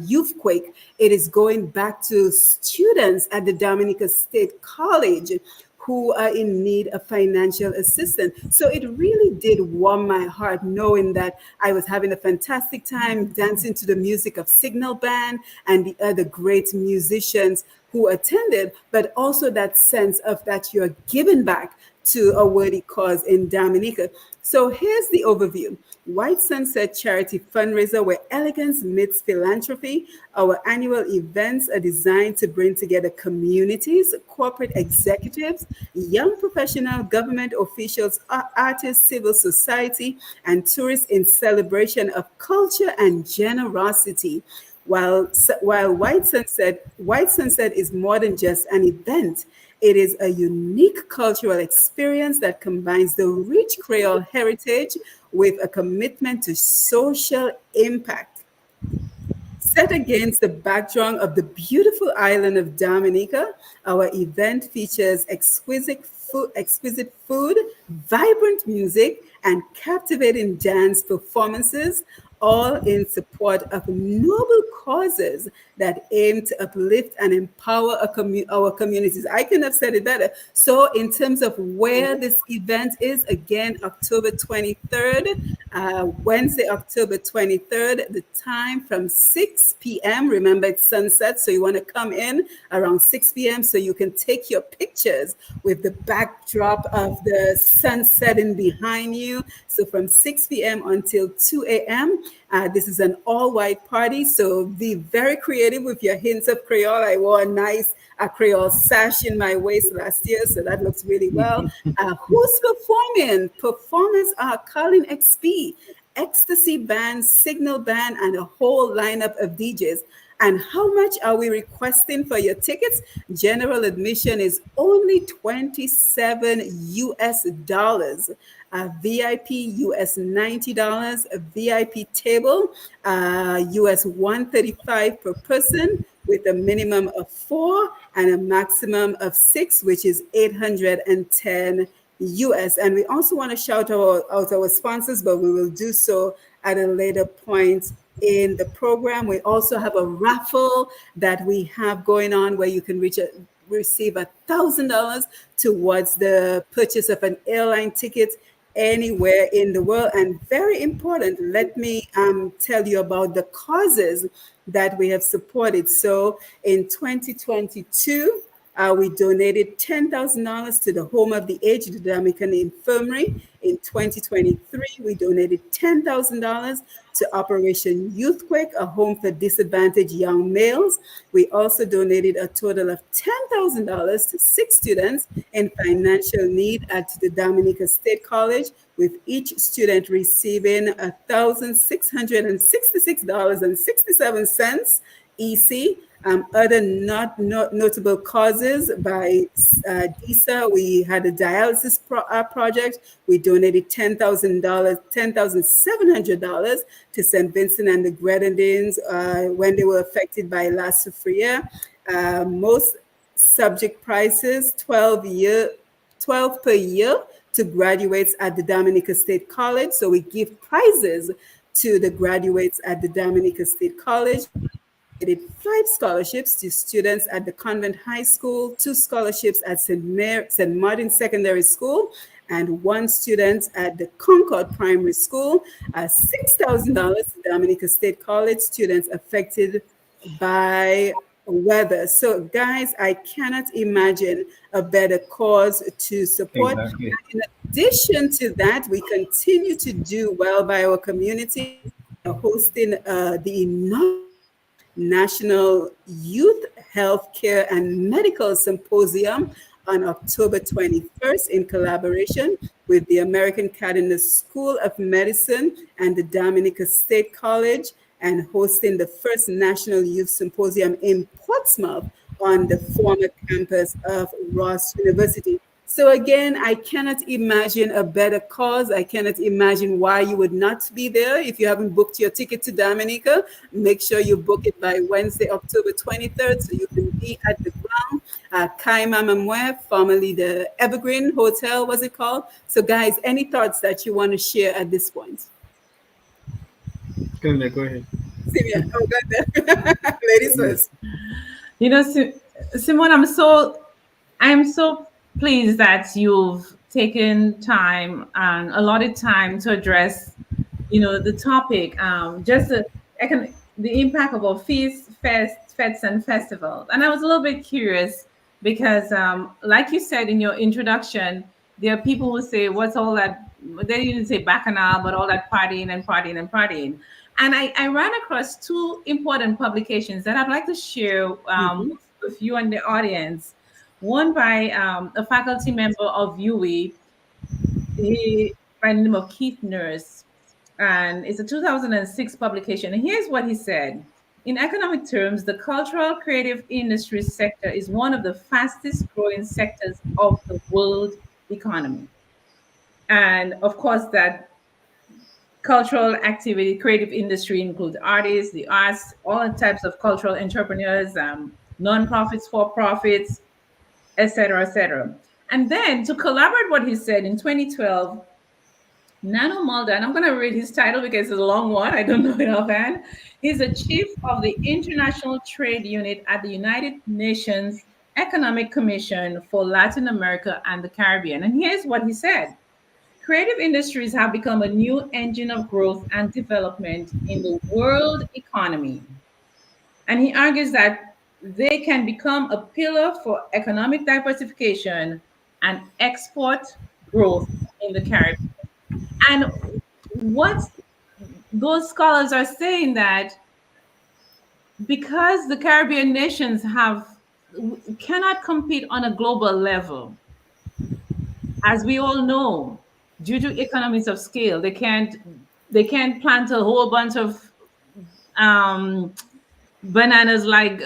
Youth Quake. It is going back to students at the Dominica State College who are in need of financial assistance. So it really did warm my heart knowing that I was having a fantastic time dancing to the music of Signal Band and the other great musicians who attended, but also that sense of that you're giving back to a worthy cause in Dominica. So here's the overview. White Sunset Charity Fundraiser, where elegance meets philanthropy. Our annual events are designed to bring together communities, corporate executives, young professional government officials, artists, civil society, and tourists in celebration of culture and generosity. While White Sunset is more than just an event. It is a unique cultural experience that combines the rich Creole heritage with a commitment to social impact. Set against the backdrop of the beautiful island of Dominica, our event features exquisite food, vibrant music, and captivating dance performances, all in support of noble causes that aim to uplift and empower our communities. I couldn't have said it better. So, in terms of where this event is, again, October 23rd, Wednesday, October 23rd, the time from 6 p.m. Remember, it's sunset, so you want to come in around 6 p.m. so you can take your pictures with the backdrop of the sun setting behind you. So from 6 p.m. until 2 a.m., this is an all-white party, so be very creative with your hints of Creole. I wore a nice Creole sash in my waist last year, so that looks really well. Who's performing? Performers are Colin XP, Ecstasy Band, Signal Band, and a whole lineup of DJs. And how much are we requesting for your tickets? General admission is only 27 US dollars. VIP US $90, a VIP table US 135 per person with a minimum of 4 and a maximum of 6, which is 810 US. And we also want to shout out our sponsors, but we will do so at a later point in the program. We also have a raffle that we have going on where you can receive $1,000 towards the purchase of an airline ticket anywhere in the world. And very important, let me tell you about the causes that we have supported. So in 2022, we donated $10,000 to the Home of the Aged, the Dominican Infirmary. In 2023, we donated $10,000 to Operation Youthquake, a home for disadvantaged young males. We also donated a total of $10,000 to 6 students in financial need at the Dominica State College, with each student receiving $1,666.67 EC. Other not notable causes by DISA, we had a dialysis project. We donated $10,700 to St. Vincent and the Grenadines when they were affected by La Soufriere. Most subject prices, 12 per year to graduates at the Dominica State College. So we give prizes to the graduates at the Dominica State College. Did 5 scholarships to students at the Convent High School, 2 scholarships at St. Martin Secondary School, and one student at the Concord Primary School, $6,000 to Dominica State College students affected by weather. So, guys, I cannot imagine a better cause to support. Exactly. In addition to that, we continue to do well by our community. We are hosting the inaugural National Youth Healthcare and Medical Symposium on October 21st in collaboration with the American Cardinal School of Medicine and the Dominica State College, and hosting the first National Youth Symposium in Portsmouth on the former campus of Ross University. So again, I cannot imagine a better cause. I cannot imagine why you would not be there. If you haven't booked your ticket to Dominica, make sure you book it by Wednesday, October 23rd, so you can be at the ground, Kaima Mamwe, formerly the Evergreen Hotel, was it called? So guys, any thoughts that you want to share at this point? Glenda, go ahead. Simeon, oh, God, ladies first. You know, Simone, I'm so pleased that you've taken time and allotted time to address, the topic, just the impact of our fests, and festivals. And I was a little bit curious because, like you said in your introduction, there are people who say, "What's all that?" They didn't say bacchanal, but all that partying and partying and partying. And I ran across two important publications that I'd like to share Mhm. with you and the audience. One by a faculty member of UWE, he, by the name of Keith Nurse, and it's a 2006 publication. And here's what he said. In economic terms, the cultural creative industry sector is one of the fastest growing sectors of the world economy. And of course, that cultural activity, creative industry includes artists, the arts, all types of cultural entrepreneurs, non-profits, for-profits, etc., etc. And then to collaborate what he said in 2012, Nano Mulder, and I'm going to read his title because it's a long one. I don't know it offhand. He's the chief of the International Trade Unit at the United Nations Economic Commission for Latin America and the Caribbean. And here's what he said. Creative industries have become a new engine of growth and development in the world economy. And he argues that they can become a pillar for economic diversification and export growth in the Caribbean. And what those scholars are saying that because the Caribbean nations cannot compete on a global level, as we all know, due to economies of scale, they can't plant a whole bunch of um, bananas like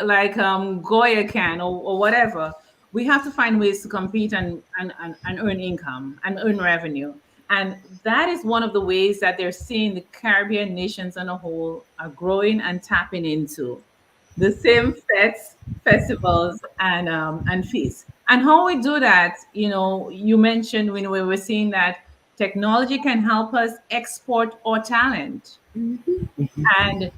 Goya can or whatever. We have to find ways to compete and earn income and earn revenue. And that is one of the ways that they're seeing the Caribbean nations on a whole are growing and tapping into the same festivals and feasts. And how we do that, you mentioned when we were seeing that technology can help us export our talent, and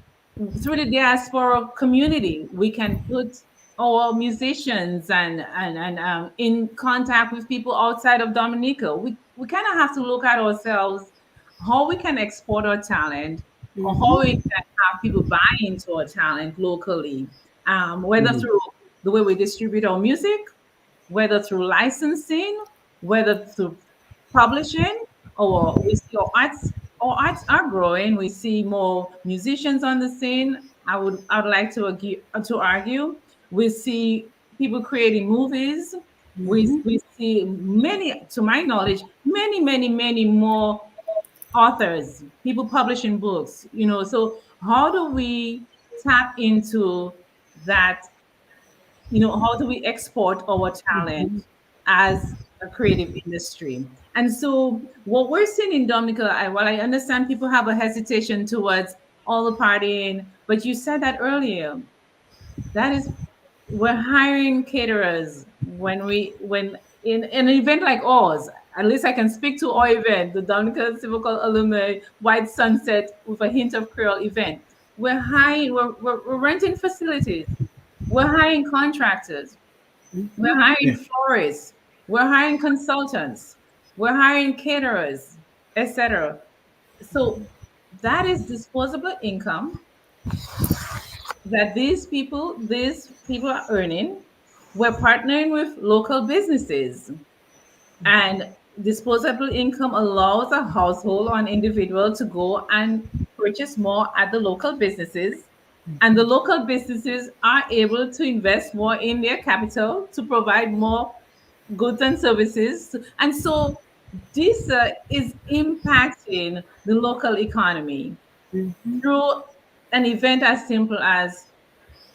through the diaspora community, we can put our musicians and in contact with people outside of Dominica. We kind of have to look at ourselves how we can export our talent, or how we can have people buy into our talent locally, whether Mhm. through the way we distribute our music, whether through licensing, whether through publishing, or we see our arts are growing. We see more musicians on the scene. I would like to argue. We see people creating movies. We see many, to my knowledge, many more authors, people publishing books. So how do we tap into that? How do we export our talent as a creative industry? And so what we're seeing in Dominica, while I understand people have a hesitation towards all the partying, but you said that earlier, that is, we're hiring caterers when in an event like ours. At least I can speak to our event, the Dominica Civical Alumni White Sunset with a hint of Creole event. We're renting facilities. We're hiring contractors. We're hiring Yeah. florists. We're hiring consultants. We're hiring caterers, etc. So that is disposable income that these people are earning. We're partnering with local businesses, and disposable income allows a household or an individual to go and purchase more at the local businesses, and the local businesses are able to invest more in their capital to provide more goods and services. And so this is impacting the local economy through an event as simple as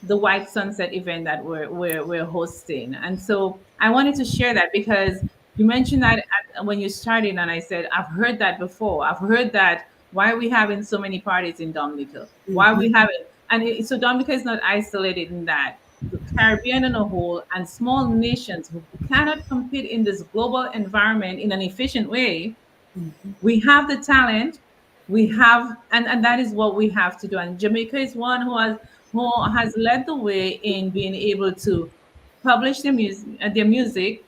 the White Sunset event that we're hosting. And so I wanted to share that because you mentioned that when you started, and I said, I've heard that before. I've heard that why are we having so many parties in Dominica? Why are we having, so Dominica is not isolated in that. The Caribbean in a whole and small nations who cannot compete in this global environment in an efficient way, we have the talent, we have, and that is what we have to do. And Jamaica is one who has led the way in being able to publish their music,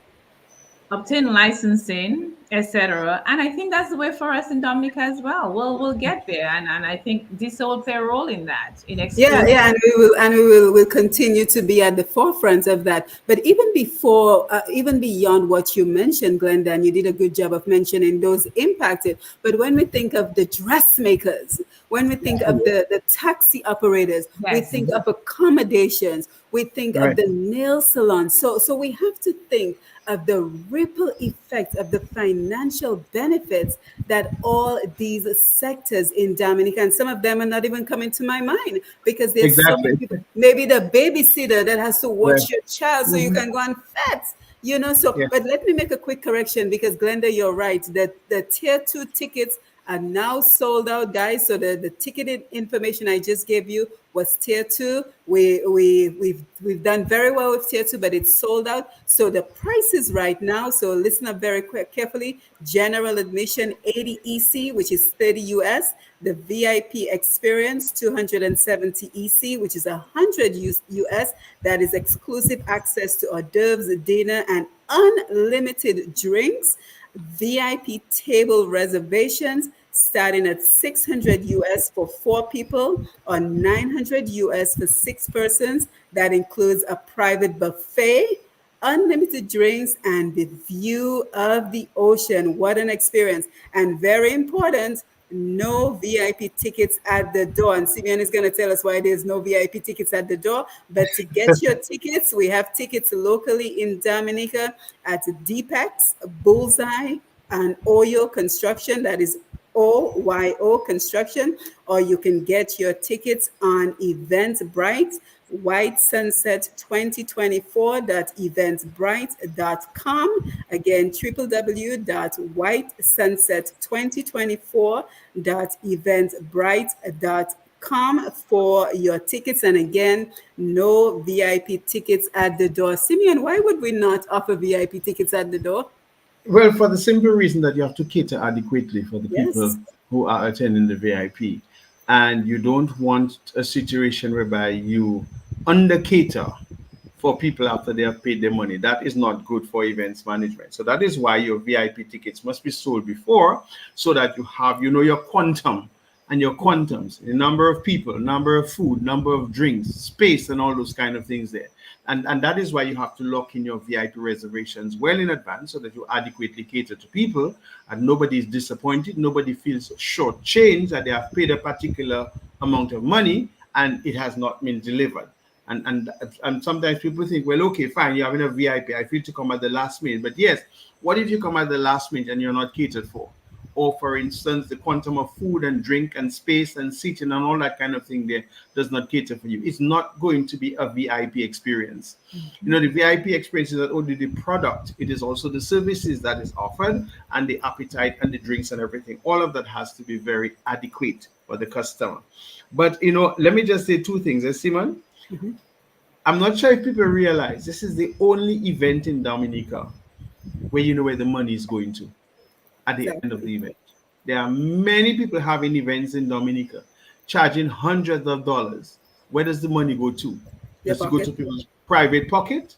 obtain licensing, etc. And I think that's the way for us in Dominica as well. We'll get there, and I think this will play a role in that, in Yeah, exposing. yeah, and we will continue to be at the forefront of that. But even before, even beyond what you mentioned, Glenda, and you did a good job of mentioning those impacted. But when we think of the dressmakers, when we think of the taxi operators, we Yes. think of accommodations, we think of Right. the nail salons. So we have to think of the ripple effect of the financial benefits that all these sectors in Dominica, and some of them are not even coming to my mind because there's so many Exactly. people. Maybe the babysitter that has to Right. watch your child so you Mhm. can go on fats. So, Yeah. but let me make a quick correction because Glenda, you're right that the tier 2 tickets are now sold out, guys. So the ticketed information I just gave you was tier 2. We've done very well with tier 2, but it's sold out. So the prices right now. So listen up very quick, carefully. General admission 80 EC, which is 30 US. The VIP experience 270 EC, which is 100 US. That is exclusive access to hors d'oeuvres, dinner, and unlimited drinks. VIP table reservations starting at 600 US for 4 people or 900 US for 6 persons. That includes a private buffet, unlimited drinks, and the view of the ocean. What an experience! And very important, no VIP tickets at the door. And Simeon is going to tell us why there's no VIP tickets at the door. But to get your tickets, we have tickets locally in Dominica at Deepex, Bullseye, and Oyo Construction. That is OYO Construction. Or you can get your tickets on Eventbrite, White Sunset 2024.eventbrite.com. Again, www.whitesunset2024.eventbrite.com for your tickets. And again, no VIP tickets at the door. Simeon, why would we not offer VIP tickets at the door? Well, for the simple reason that you have to cater adequately for the Yes. people who are attending the VIP. And you don't want a situation whereby you under cater for people after they have paid their money. That is not good for events management. So that is why your VIP tickets must be sold before so that you have, your quantum and your quantums, the number of people, number of food, number of drinks, space, and all those kind of things there. And that is why you have to lock in your VIP reservations well in advance so that you adequately cater to people and nobody is disappointed, nobody feels shortchanged that they have paid a particular amount of money and it has not been delivered. And sometimes people think, well, okay, fine, you're having a VIP. I feel to come at the last minute. But yes, what if you come at the last minute and you're not catered for? Or, for instance, the quantum of food and drink and space and seating and all that kind of thing there does not cater for you. It's not going to be a VIP experience. The VIP experience is not only the product, it is also the services that is offered and the appetite and the drinks and everything. All of that has to be very adequate for the customer. But, let me just say two things, Simon. I'm not sure if people realize this is the only event in Dominica where you know where the money is going to at the end of Exactly. the event. There are many people having events in Dominica charging hundreds of dollars. Where does the money go to? Your Does it go to pocket. people's private pocket?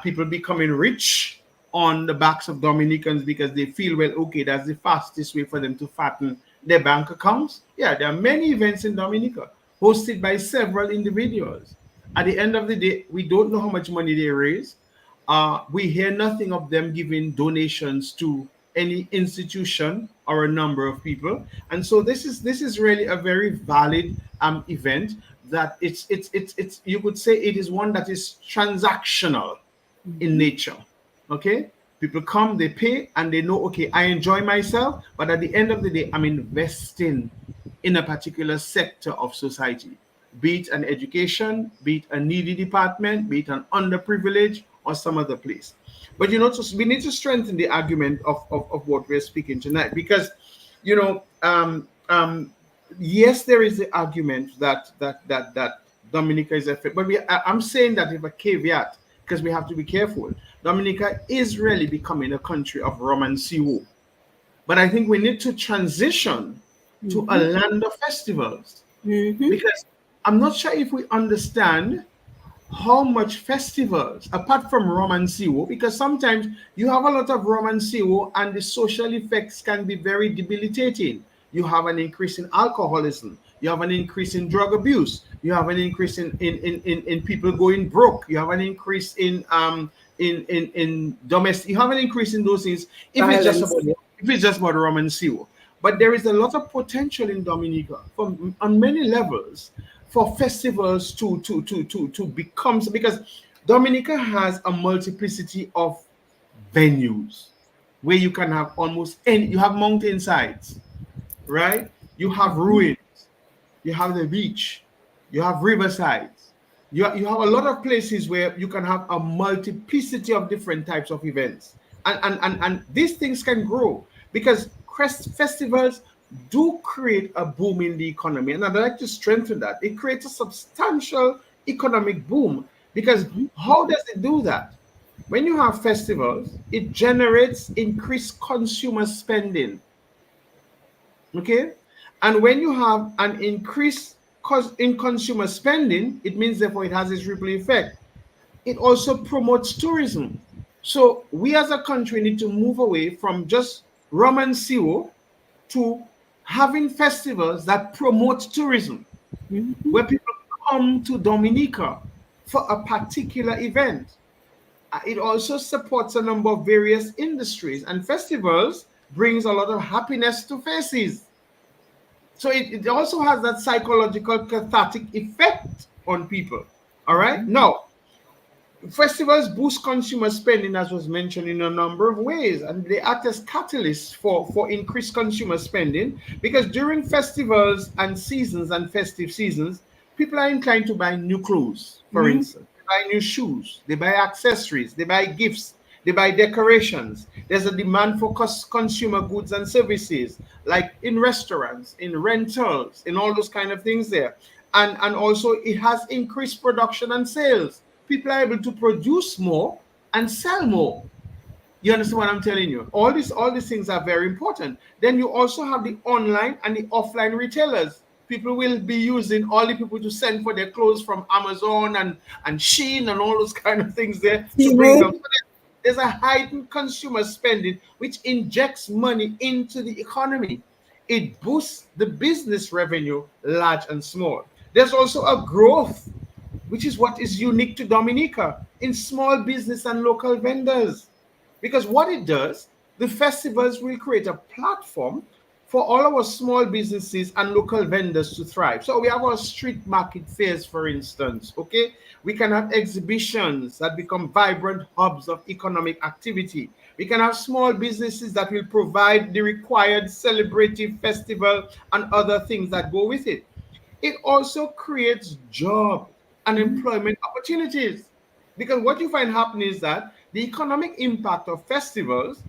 People becoming rich on the backs of Dominicans because they feel, well, okay, that's the fastest way for them to fatten their bank accounts. Yeah, there are many events in Dominica hosted by several individuals. At the end of the day, we don't know how much money they raise. We hear nothing of them giving donations to any institution or a number of people, and so this is really a very valid event. That it's you could say it is one that is transactional in nature. Okay, people come, they pay, and they know, okay, I enjoy myself, but at the end of the day, I'm investing in a particular sector of society, be it an education, be it a needy department, be it an underprivileged or some other place. But so we need to strengthen the argument of what we're speaking tonight, because you know yes, there is the argument that Dominica is a fit, but I'm saying that with a caveat, because we have to be careful. Dominica is really becoming a country of rum and seawater, but I think we need to transition to a land of festivals, because I'm not sure if we understand how much festivals, apart from rum and seawater, because sometimes you have a lot of rum and seawater and the social effects can be very debilitating. You have an increase in alcoholism, you have an increase in drug abuse, you have an increase in people going broke, you have an increase in domestic, you have an increase in those things Violence. if it's just about rum and seawater. But there is a lot of potential in Dominica on many levels for festivals to become, because Dominica has a multiplicity of venues where you can have almost any. You have mountainsides, right? You have ruins, you have the beach, you have riversides, you have a lot of places where you can have a multiplicity of different types of events, and these things can grow because festivals do create a boom in the economy, and I'd like to strengthen that. It creates a substantial economic boom, because how does it do that? When you have festivals, it generates increased consumer spending. Okay, and when you have an increase in consumer spending, it means therefore it has this ripple effect. It also promotes tourism. So we as a country need to move away from just rum and seawater to having festivals that promote tourism, where people come to Dominica for a particular event. It also supports a number of various industries, and festivals brings a lot of happiness to faces. So it also has that psychological cathartic effect on people. All right. Now, festivals boost consumer spending, as was mentioned, in a number of ways, and they act as catalysts for increased consumer spending, because during festivals and seasons and festive seasons, people are inclined to buy new clothes, for instance. They buy new shoes, they buy accessories, they buy gifts, they buy decorations. There's a demand for consumer goods and services, like in restaurants, in rentals, in all those kind of things there. And also it has increased production and sales. People are able to produce more and sell more. You understand what I'm telling you? All these things are very important. Then you also have the online and the offline retailers. People will be using all the people to send for their clothes from Amazon and Shein and all those kind of things there to bring them. So there's a heightened consumer spending which injects money into the economy. It boosts the business revenue, large and small. There's also a growth, which is what is unique to Dominica, in small business and local vendors. Because what it does, the festivals will create a platform for all our small businesses and local vendors to thrive. So we have our street market fairs, for instance, okay? We can have exhibitions that become vibrant hubs of economic activity. We can have small businesses that will provide the required celebrative festival and other things that go with it. It also creates job and employment opportunities. Because what you find happening is that the economic impact of festivals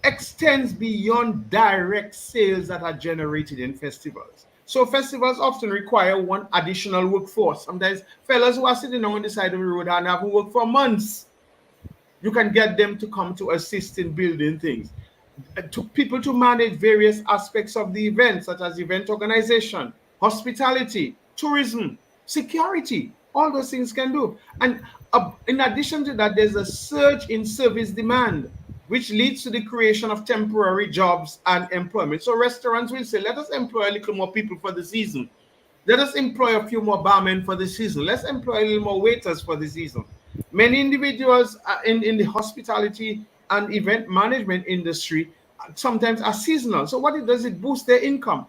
extends beyond direct sales that are generated in festivals. So festivals often require one additional workforce. Sometimes fellas who are sitting on the side of the road and haven't worked for months, you can get them to come to assist in building things. To people to manage various aspects of the event, such as event organization, hospitality, tourism, security. All those things can do. And in addition to that, there's a surge in service demand, which leads to the creation of temporary jobs and employment. So restaurants will say, let us employ a little more people for the season. Let us employ a few more barmen for the season. Let's employ a little more waiters for the season. Many individuals in the hospitality and event management industry sometimes are seasonal. So what it does, it boosts their income.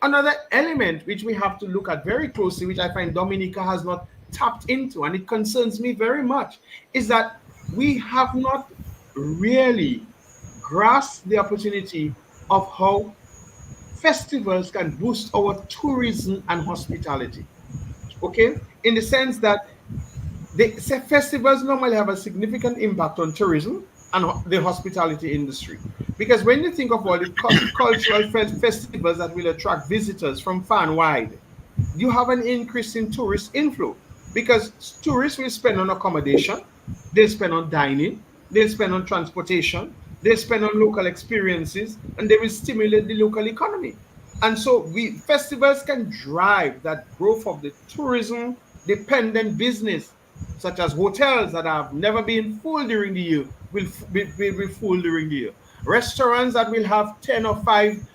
Another element which we have to look at very closely, which I find Dominica has not tapped into, and it concerns me very much, is that we have not really grasped the opportunity of how festivals can boost our tourism and hospitality. Okay, in the sense that festivals normally have a significant impact on tourism and the hospitality industry. Because when you think of all the cultural festivals that will attract visitors from far and wide, you have an increase in tourist inflow because tourists will spend on accommodation, they spend on dining, they spend on transportation, they spend on local experiences, and they will stimulate the local economy. And so we festivals can drive that growth of the tourism dependent business, such as hotels that have never been full during the year will be full during the year. Restaurants that will have 10 or 5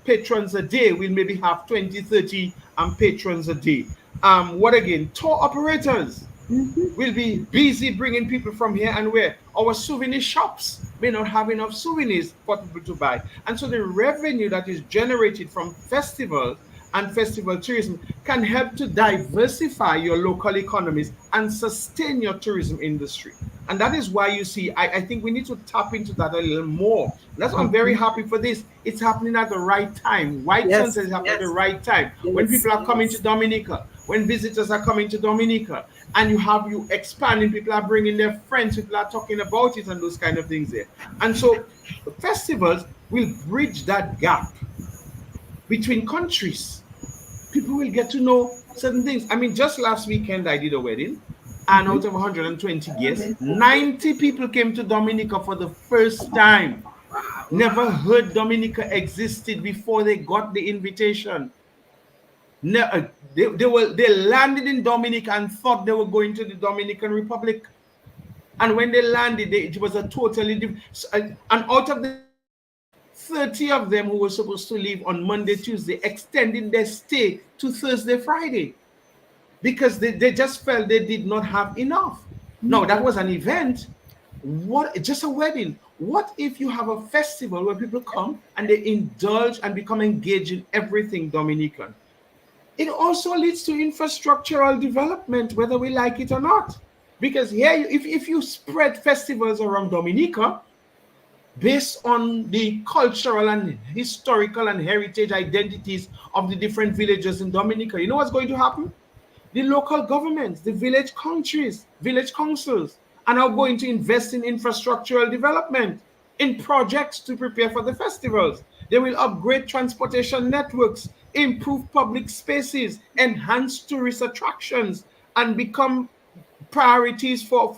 patrons a day will maybe have 20, 30 patrons a day. What again? Tour operators will be busy bringing people from here and where. Our souvenir shops may not have enough souvenirs for people to buy. And so the revenue that is generated from festivals and festival tourism can help to diversify your local economies and sustain your tourism industry. And that is why you see, I think we need to tap into that a little more. That's why I'm very happy for this. It's happening at the right time. White Yes, Sunset is happening at the right time. When yes, people are coming to yes. Dominica, when visitors are coming to Dominica, and you expanding, people are bringing their friends, people are talking about it and those kind of things there. And so festivals will bridge that gap between countries. People will get to know certain things. I mean, just last weekend I did a wedding, and out of 120 guests, 90 people came to Dominica for the first time. Never heard Dominica existed before they got the invitation. They landed in Dominica and thought they were going to the Dominican Republic. And when they landed, it was a totally different. And out of the 30 of them who were supposed to leave on Monday, Tuesday, extended their stay to Thursday, Friday, because they just felt they did not have enough. No, that was an event. What, just a wedding? What if you have a festival where people come and they indulge and become engaged in everything Dominican? It also leads to infrastructural development, whether we like it or not. Because here, if you spread festivals around Dominica, based on the cultural and historical and heritage identities of the different villages in Dominica, you know what's going to happen? The local governments, the village countries, village councils are now going to invest in infrastructural development, in projects to prepare for the festivals. They will upgrade transportation networks, improve public spaces, enhance tourist attractions, and become priorities for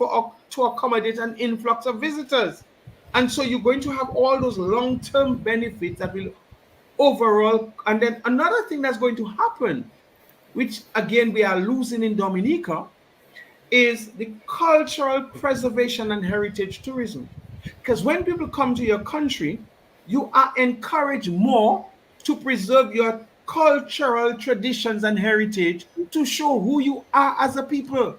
to accommodate an influx of visitors. And so you're going to have all those long-term benefits that will overall. And then another thing that's going to happen, which again we are losing in Dominica, is the cultural preservation and heritage tourism. Because when people come to your country, you are encouraged more to preserve your cultural traditions and heritage to show who you are as a people,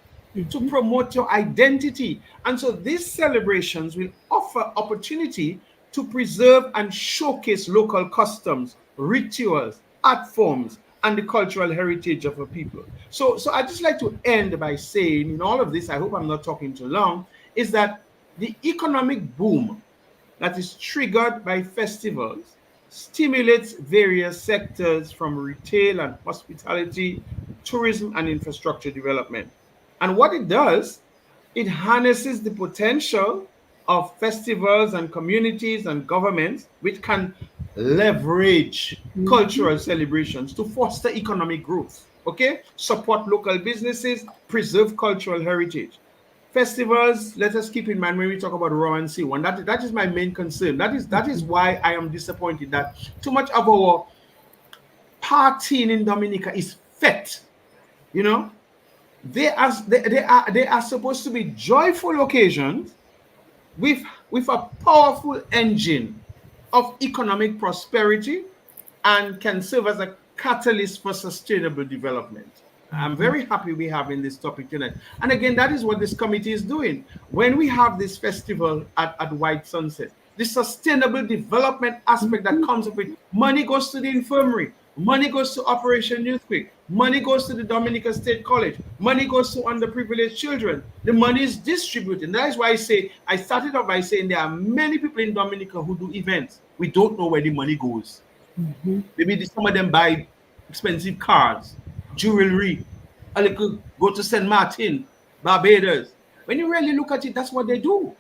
to promote your identity. And so these celebrations will offer opportunity to preserve and showcase local customs, rituals, art forms, and the cultural heritage of a people. So I just like to end by saying, in all of this, I hope I'm not talking too long, is that the economic boom that is triggered by festivals stimulates various sectors from retail and hospitality, tourism, and infrastructure development. And what it does, it harnesses the potential of festivals and communities and governments, which can leverage cultural celebrations to foster economic growth, okay? Support local businesses, preserve cultural heritage. Festivals, let us keep in mind when we talk about raw and sea one, that is my main concern. That is why I am disappointed that too much of our partying in Dominica is fet, you know, they are supposed to be joyful occasions with a powerful engine of economic prosperity and can serve as a catalyst for sustainable development. I'm very happy we're having this topic tonight. And again, that is what this committee is doing. When we have this festival at White Sunset, the sustainable development aspect that comes with it, money goes to the infirmary, money goes to Operation Youthquake, money goes to the Dominica State College, money goes to underprivileged children. The money is distributed. That is why I started off by saying there are many people in Dominica who do events. We don't know where the money goes. Maybe some of them buy expensive cars, jewelry, a little go to St. Martin, Barbados. When you really look at it, that's what they do.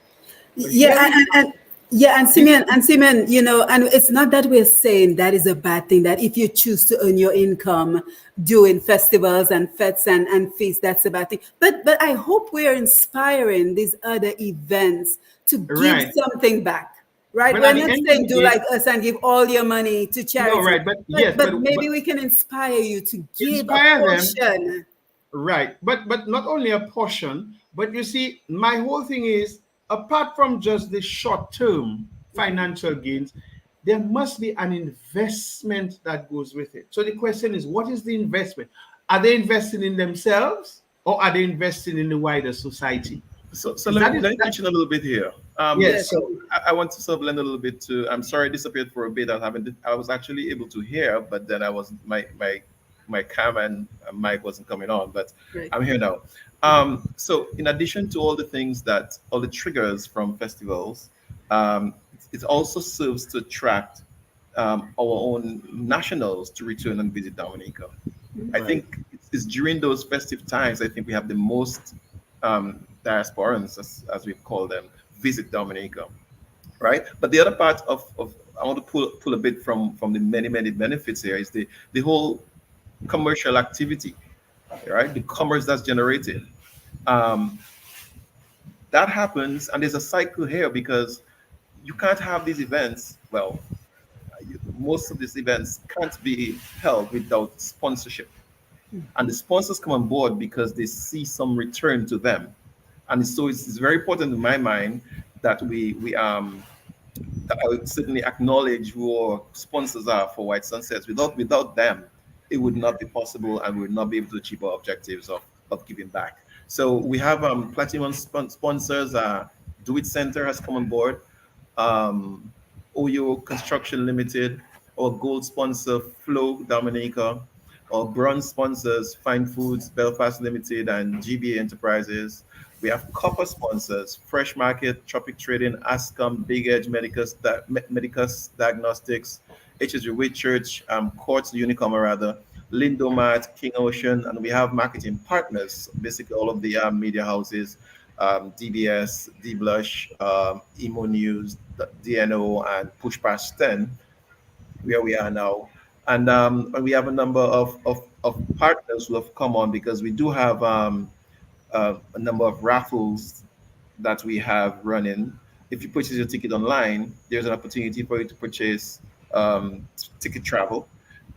But Yeah, here we and yeah, and this, Simeon, and it's not that we're saying that is a bad thing, that if you choose to earn your income doing festivals and fetes and feasts, that's a bad thing. But I hope we are inspiring these other events to give right. something back. Right? But We're at the not end of saying the do day, like us and give all your money to no, charity. right. But yes, But but maybe we can inspire you to give a inspire them. portion. Right. But not only a portion, but you see, my whole thing is apart from just the short term financial gains, there must be an investment that goes with it. So the question is, what is the investment? Are they investing in themselves or are they investing in the wider society? So Because let that me is let me that. pitch in a little bit here. Yes. Yes. So I want to sort of blend a little bit too. I'm sorry I disappeared for a bit. I was actually able to hear, but then I was my camera and mic wasn't coming on. But Right. I'm here now. So in addition to all the triggers from festivals, it also serves to attract our own nationals to return and visit Dominica. I Right. think it's during those festive times, I think we have the most diasporans, as we call them, visit Dominica, right? But the other part of I want to pull a bit from the many benefits here is the whole commercial activity, right? The commerce that's generated. Um, that happens, and there's a cycle here because you can't have these events. Well, most of these events can't be held without sponsorship, and the sponsors come on board because they see some return to them. And so it's very important in my mind that we that I would certainly acknowledge who our sponsors are for White Sunsets. Without them, it would not be possible, and we would not be able to achieve our objectives of giving back. So we have platinum sponsors. Do It Center has come on board. Oyo Construction Limited, our gold sponsor Flow Dominica, our bronze sponsors Fine Foods Belfast Limited and GBA Enterprises. We have copper sponsors Fresh Market, Tropic Trading, Ascom, Big Edge Medicus Diagnostics, HSG Way Church, Quartz Unicom rather, Lindomat, King Ocean, and we have marketing partners, basically all of the media houses, DBS, DBlush, Emo News, DNO, and Push Past 10, where we are now. And we have a number of partners who have come on because we do have a number of raffles that we have running. If you purchase your ticket online, there's an opportunity for you to purchase ticket travel,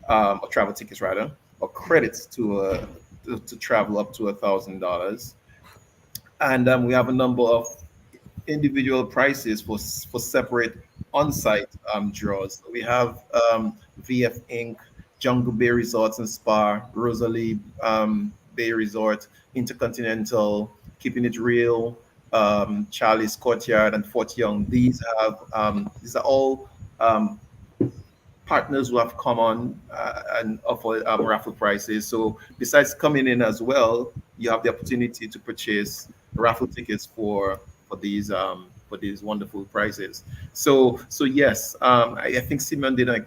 or travel tickets rather, or credits to travel up to $1,000. And we have a number of individual prices for separate on-site draws. So we have VF Inc., Jungle Bay Resorts and Spa, Rosalie Bay Resort, Intercontinental, Keeping It Real, Charlie's Courtyard, and Fort Young. These are all partners who have come on and offer raffle prices. So besides coming in as well, you have the opportunity to purchase raffle tickets for these wonderful prizes. So yes, I think Simon did an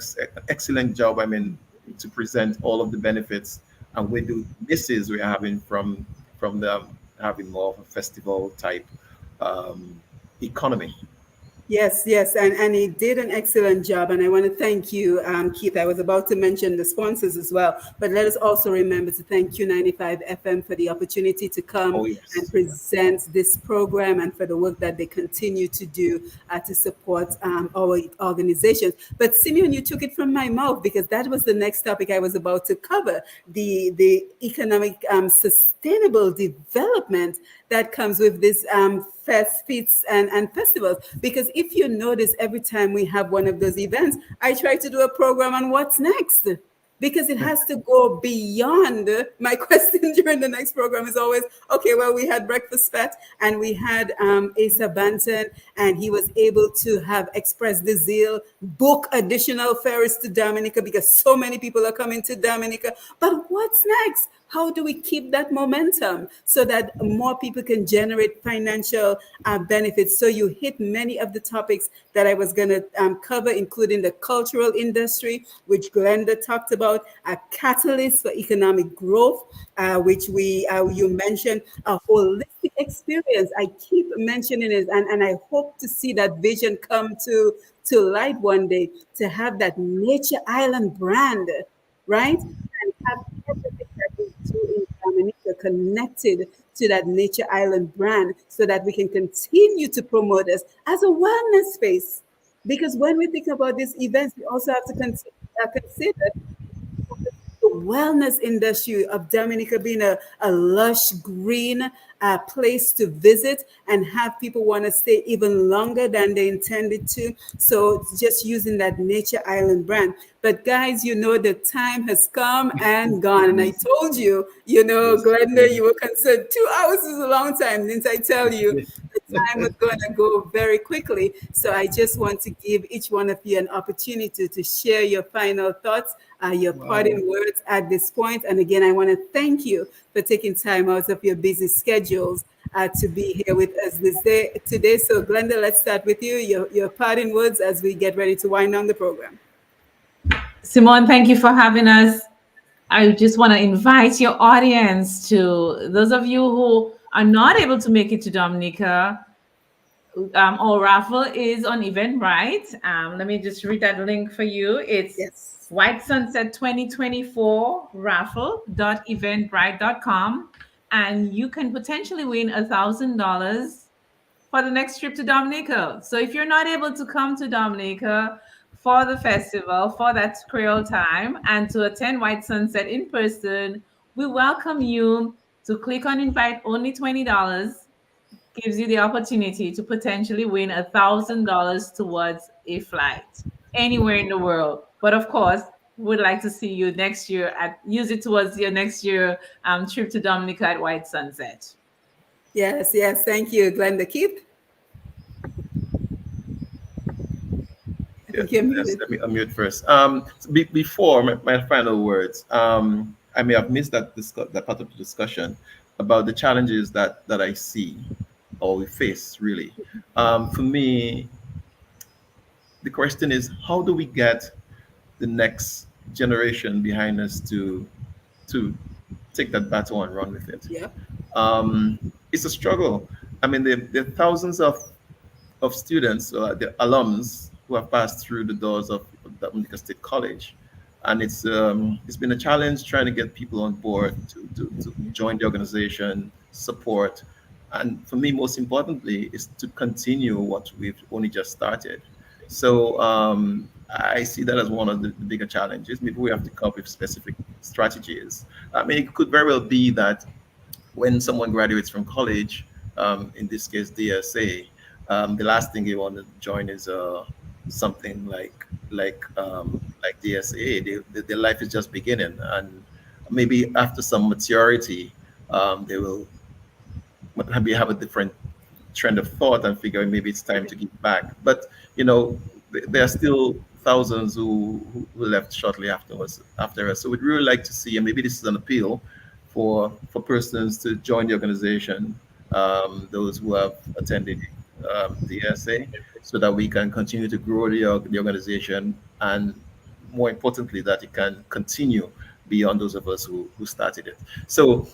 excellent job. I mean, to present all of the benefits and we do misses we're having from the having more of a festival type economy. Yes, yes, and he did an excellent job, and I want to thank you, Keith. I was about to mention the sponsors as well, but let us also remember to thank Q95 FM for the opportunity to come Oh and yes, present this program and for the work that they continue to do to support our organizations. But Simeon, you took it from my mouth because that was the next topic I was about to cover: the economic sustainable development that comes with this fetes and festivals. Because if you notice, every time we have one of those events, I try to do a program on what's next, because it has to go beyond. My question during the next program is always, okay, well, we had Breakfast Fest and we had Asa Banton, and he was able to have expressed the zeal, book additional ferries to Dominica because so many people are coming to Dominica. But what's next? How do we keep that momentum so that more people can generate financial benefits? So you hit many of the topics that I was going to cover, including the cultural industry, which Glenda talked about, a catalyst for economic growth, which you mentioned, a holistic experience. I keep mentioning it, and I hope to see that vision come to light one day, to have that Nature Island brand, right? And have everything that we do in Dominica connected to that Nature Island brand so that we can continue to promote us as a wellness space. Because when we think about these events, we also have to consider the wellness industry of Dominica being a lush green place to visit and have people want to stay even longer than they intended to. So just using that Nature Island brand. But guys, the time has come and gone. And I yes, told you, yes, Glenda, you were concerned. 2 hours is a long time. Didn't I tell you? The time was going to go very quickly. So I just want to give each one of you an opportunity to share your final thoughts, your wow. parting words at this point. And again, I want to thank you for taking time out of your busy schedules to be here with us this day today. So Glenda, let's start with you. Your parting words as we get ready to wind down the program. Simone, thank you for having us. I just want to invite your audience to those of you who are not able to make it to Dominica. Our raffle is on Eventbrite. Let me just read that link for you. It's Yes. White Sunset 2024 raffle.eventbrite.com. And you can potentially win $1,000 for the next trip to Dominica. So if you're not able to come to Dominica for the festival, for that Creole time, and to attend White Sunset in person, we welcome you to click on invite only $20, gives you the opportunity to potentially win $1,000 towards a flight anywhere in the world. But of course, would like to see you next year at use it towards your next year trip to Dominica at White Sunset. Yes, yes. Thank you, Glenda. Keith, I Yes, think you're yes, muted. let me unmute first. So before my final words, I may have missed that part of the discussion about the challenges that I see or we face really. For me, the question is, how do we get the next generation behind us to take that battle and run with it? Yeah. It's a struggle. I mean, there are thousands of students, the alums who have passed through the doors of Dominica State College, and it's been a challenge trying to get people on board to join the organization, support, and for me, most importantly, is to continue what we've only just started. So I see that as one of the bigger challenges. Maybe we have to come up with specific strategies. I mean, it could very well be that when someone graduates from college, in this case DSA, the last thing you want to join is something like DSA. Their life is just beginning, and maybe after some maturity, they will maybe have a different trend of thought and figure maybe it's time to give back. But there are still thousands who left shortly after us. So we'd really like to see, and maybe this is an appeal for persons to join the organization, those who have attended the SA, so that we can continue to grow the organization, and more importantly, that it can continue beyond those of us who started it. So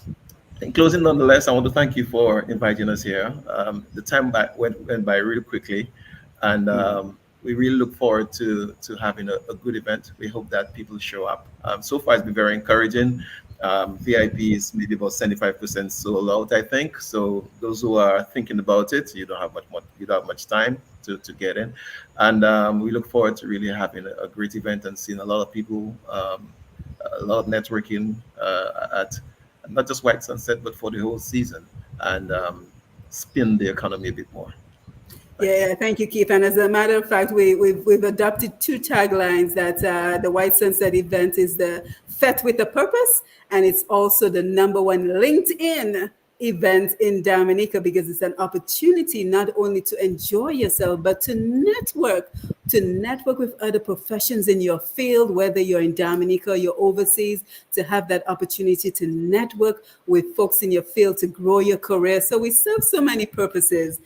in closing, nonetheless, I want to thank you for inviting us here. The time went by really quickly, and we really look forward to having a good event. We hope that people show up. So far, it's been very encouraging. VIP is maybe about 75% sold out, I think. So those who are thinking about it, you don't have much time to get in, and we look forward to really having a great event and seeing a lot of people, a lot of networking at not just White Sunset, but for the whole season, and spin the economy a bit more. Thanks. Yeah, thank you, Keith. And as a matter of fact, we've adopted two taglines that the White Sunset event is the FET with a purpose, and it's also the number one LinkedIn event in Dominica because it's an opportunity not only to enjoy yourself, but to network with other professions in your field, whether you're in Dominica, you're overseas, to have that opportunity to network with folks in your field to grow your career. So we serve so many purposes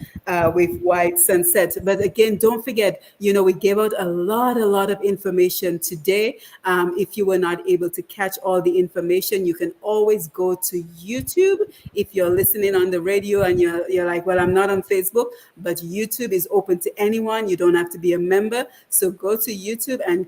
with White Sunset. But again, don't forget, we gave out a lot of information today. If you were not able to catch all the information, you can always go to YouTube. If you're listening on the radio and you're like, well, I'm not on Facebook, but YouTube is open to anyone. You don't have to be a member. So go to YouTube and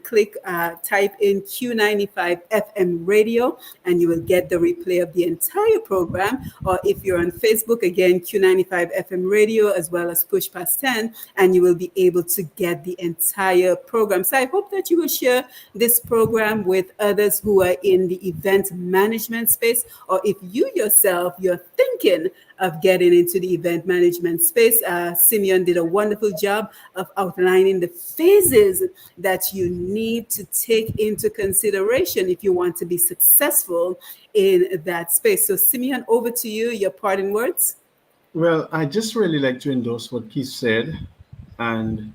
type in Q95 FM radio, and you will get the replay of the entire program. Or if you're on Facebook, again, Q95 FM radio, as well as Push Past 10, and you will be able to get the entire program. So I hope that you will share this program with others who are in the event management space, or if you yourself, you're thinking of getting into the event management space. Simeon did a wonderful job of outlining the phases that you need to take into consideration if you want to be successful in that space. So Simeon, over to you, your parting words. Well, I just really like to endorse what Keith said, and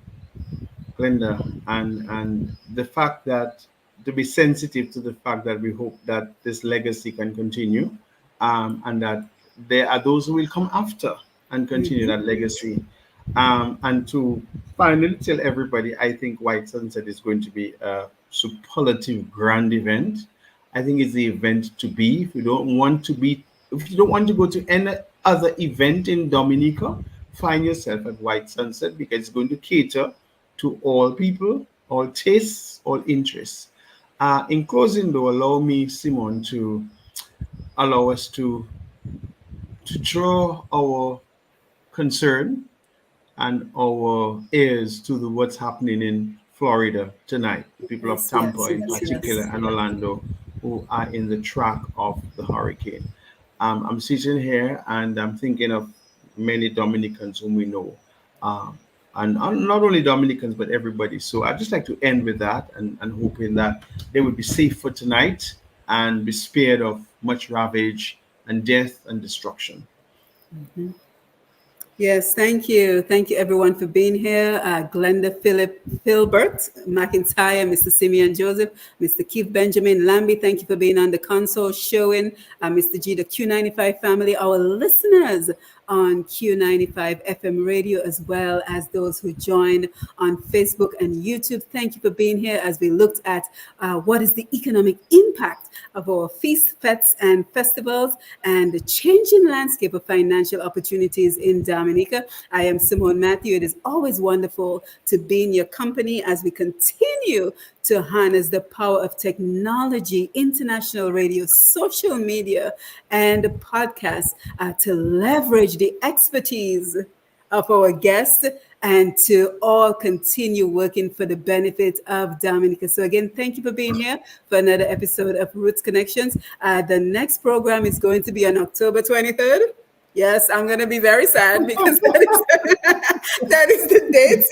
Glenda, and the fact that to be sensitive to the fact that we hope that this legacy can continue, and that there are those who will come after and continue that legacy. And to finally tell everybody, I think White Sunset is going to be a superlative grand event. I think it's the event to be. If you don't want to go to any other event in Dominica, find yourself at White Sunset because it's going to cater to all people, all tastes, all interests. In closing, though, allow me, Simon, to allow us to draw our concern and our ears to what's happening in Florida tonight. The people of Yes, Tampa, yes, in yes, particular, yes. and Orlando, who are in the track of the hurricane. I'm sitting here and I'm thinking of many Dominicans whom we know, um, and not only Dominicans but everybody. So I'd just like to end with that, and hoping that they would be safe for tonight and be spared of much ravage and death and destruction. Yes, thank you. Thank you, everyone, for being here. Glenda Philbert McIntyre, Mr. Simeon Joseph, Mr. Keith Benjamin Lambie, thank you for being on the console showing. Mr. G, the Q95 family, our listeners on Q95 FM radio, as well as those who joined on Facebook and YouTube. Thank you for being here as we looked at what is the economic impact of our feasts, fetes, and festivals, and the changing landscape of financial opportunities in Dominica. I am Simone Matthew. It is always wonderful to be in your company as we continue to harness the power of technology, international radio, social media, and podcasts to leverage the expertise of our guests and to all continue working for the benefit of Dominica. So again, thank you for being here for another episode of Roots Connections. The next program is going to be on October 23rd. Yes, I'm going to be very sad because that is the date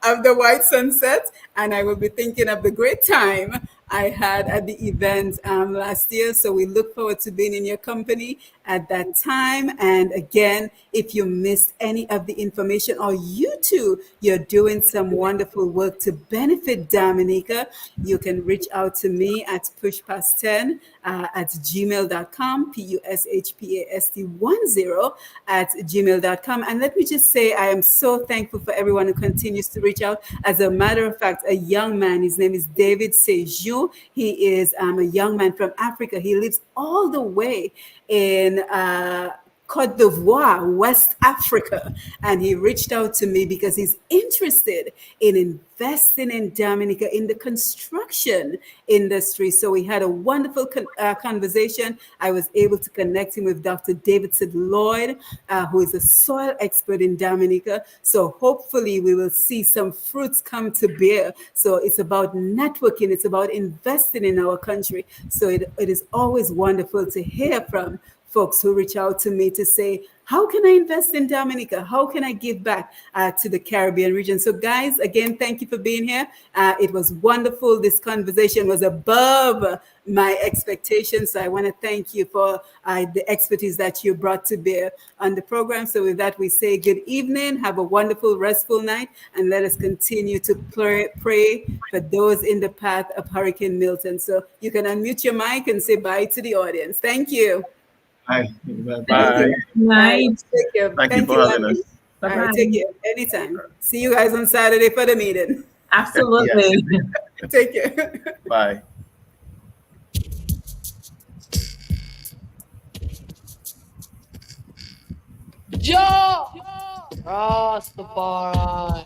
of the White Sunset. And I will be thinking of the great time I had at the event last year. So we look forward to being in your company at that time. And again, if you missed any of the information, or you too, you're doing some wonderful work to benefit Dominica, you can reach out to me at pushpast10 at gmail.com, pushpast10 at gmail.com. And let me just say, I am so thankful for everyone who continues to reach out. As a matter of fact, a young man, his name is David Sejour. He is a young man from Africa. He lives all the way in Cote d'Ivoire, West Africa. And he reached out to me because he's interested in investing in Dominica in the construction industry. So we had a wonderful conversation. I was able to connect him with Dr. Davidson Lloyd, who is a soil expert in Dominica. So hopefully we will see some fruits come to bear. So it's about networking. It's about investing in our country. So it is always wonderful to hear from folks who reach out to me to say, how can I invest in Dominica? How can I give back to the Caribbean region? So guys, again, thank you for being here. It was wonderful. This conversation was above my expectations. So I want to thank you for the expertise that you brought to bear on the program. So with that, we say good evening. Have a wonderful, restful night. And let us continue to pray for those in the path of Hurricane Milton. So you can unmute your mic and say bye to the audience. Thank you. Hi. Thank Bye. you. Night. Take care. Thank you for having Lambi. us. All Bye-bye. right, take care. Anytime. See you guys on Saturday for the meeting. Absolutely. Take care. Bye. Joe! Rastafari.